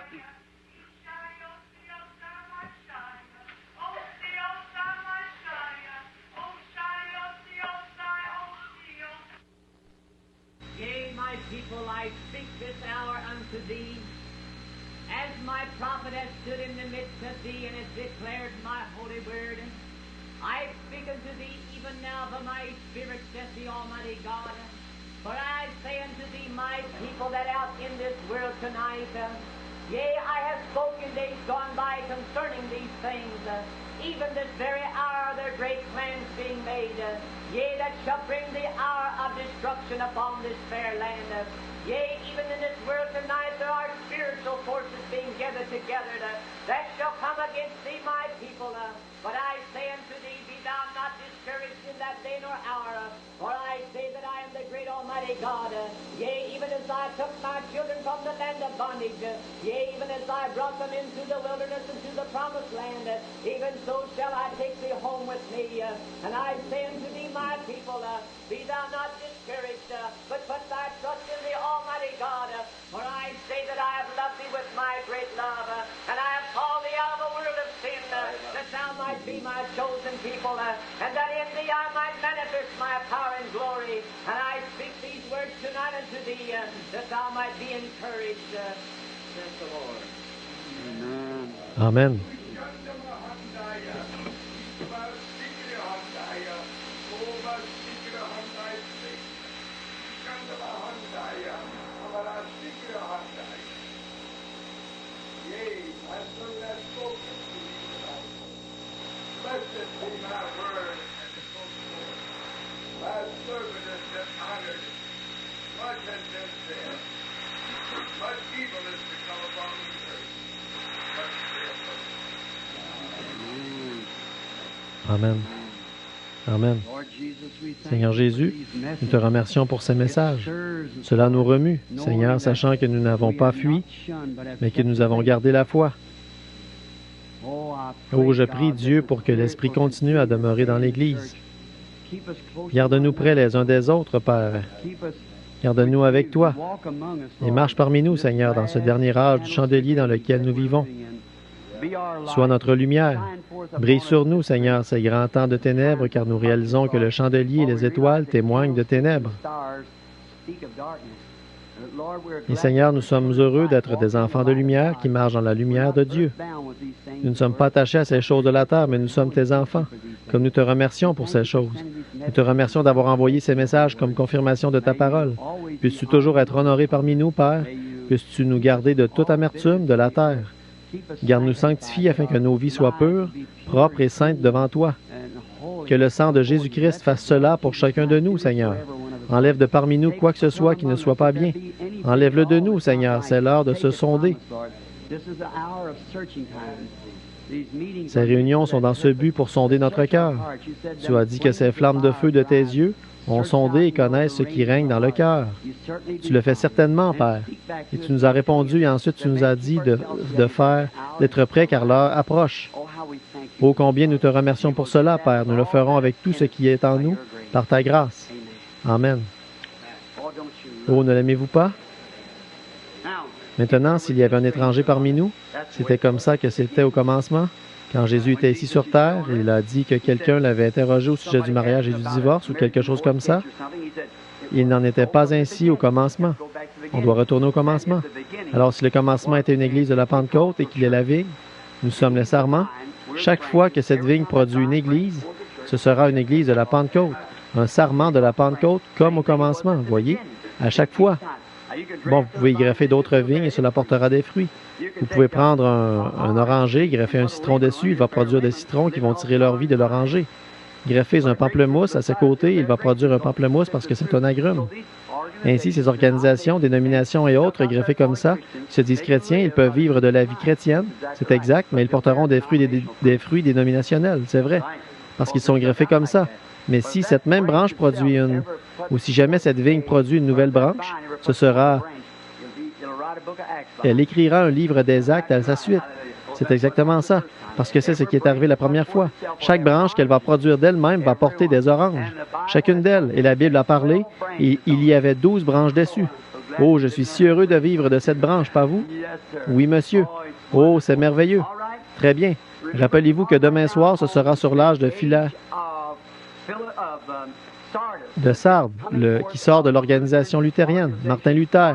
Yea, I have spoken days gone by concerning these things, even this very hour their great plans being made. Yea, that shall bring the hour of destruction upon this fair land. Yea, even in this world tonight there are spiritual forces being gathered together that shall come against thee, my people. But I say unto thee, be thou not discouraged in that day nor hour, for I say that I am the great Almighty God. Yea, even as I took my children from the land of bondage, yea, even as I brought them into the wilderness, into the promised land, even so shall I take thee home with me. And I say unto thee, my people, be thou not discouraged, but put thy trust in the Almighty God. For I say that I have loved thee with my great love, and I have called thee out of the world of sin, that thou might be my chosen people, and that in thee I might manifest my power and glory. And I speak these words tonight unto thee, that thou might be encouraged, says the Lord. Amen. Amen. Amen. Seigneur Jésus, nous te remercions pour ces messages. Cela nous remue, Seigneur, sachant que nous n'avons pas fui, mais que nous avons gardé la foi. Oh, je prie Dieu pour que l'Esprit continue à demeurer dans l'Église. Garde-nous près les uns des autres, Père. Garde-nous avec toi. Et marche parmi nous, Seigneur, dans ce dernier âge du chandelier dans lequel nous vivons. Sois notre lumière. Brille sur nous, Seigneur, ces grands temps de ténèbres, car nous réalisons que le chandelier et les étoiles témoignent de ténèbres. Et Seigneur, nous sommes heureux d'être des enfants de lumière qui marchent dans la lumière de Dieu. Nous ne sommes pas attachés à ces choses de la terre, mais nous sommes tes enfants, comme nous te remercions pour ces choses. Nous te remercions d'avoir envoyé ces messages comme confirmation de ta parole. Puisses-tu toujours être honoré parmi nous, Père. Puisses-tu nous garder de toute amertume de la terre. Garde-nous sanctifiés afin que nos vies soient pures, propres et saintes devant toi. Que le sang de Jésus-Christ fasse cela pour chacun de nous, Seigneur. Enlève de parmi nous quoi que ce soit qui ne soit pas bien. Enlève-le de nous, Seigneur. C'est l'heure de se sonder. Ces réunions sont dans ce but pour sonder notre cœur. Tu as dit que ces flammes de feu de tes yeux ont sondé et connaissent ce qui règne dans le cœur. Tu le fais certainement, Père. Et tu nous as répondu et ensuite tu nous as dit d'être prêts car l'heure approche. Oh, combien nous te remercions pour cela, Père. Nous le ferons avec tout ce qui est en nous, par ta grâce. Amen. Oh, ne l'aimez-vous pas? Maintenant, s'il y avait un étranger parmi nous, c'était comme ça que c'était au commencement. Quand Jésus était ici sur terre, il a dit que quelqu'un l'avait interrogé au sujet du mariage et du divorce ou quelque chose comme ça. Il n'en était pas ainsi au commencement. On doit retourner au commencement. Alors, si le commencement était une église de la Pentecôte et qu'il est la vigne, nous sommes les sarments. Chaque fois que cette vigne produit une église, ce sera une église de la Pentecôte, un sarment de la Pentecôte comme au commencement, voyez, à chaque fois. Bon, vous pouvez y greffer d'autres vignes et cela portera des fruits. Vous pouvez prendre un oranger, greffer un citron dessus, il va produire des citrons qui vont tirer leur vie de l'oranger. Greffez un pamplemousse à ses côtés, il va produire un pamplemousse parce que c'est un agrume. Ainsi, ces organisations, dénominations et autres, greffées comme ça, qui se disent chrétiens, ils peuvent vivre de la vie chrétienne, c'est exact, mais ils porteront des fruits dénominationnels, c'est vrai, parce qu'ils sont greffés comme ça. Mais si cette même branche produit une, ou si jamais cette vigne produit une nouvelle branche, ce sera, elle écrira un livre des actes à sa suite. C'est exactement ça, parce que c'est ce qui est arrivé la première fois. Chaque branche qu'elle va produire d'elle-même va porter des oranges. Chacune d'elles, et la Bible a parlé, et il y avait 12 branches dessus. Oh, je suis si heureux de vivre de cette branche, pas vous? Oui, monsieur. Oh, c'est merveilleux. Très bien. Rappelez-vous que demain soir, ce sera sur l'âge de Sardes, qui sort de l'organisation luthérienne, Martin Luther.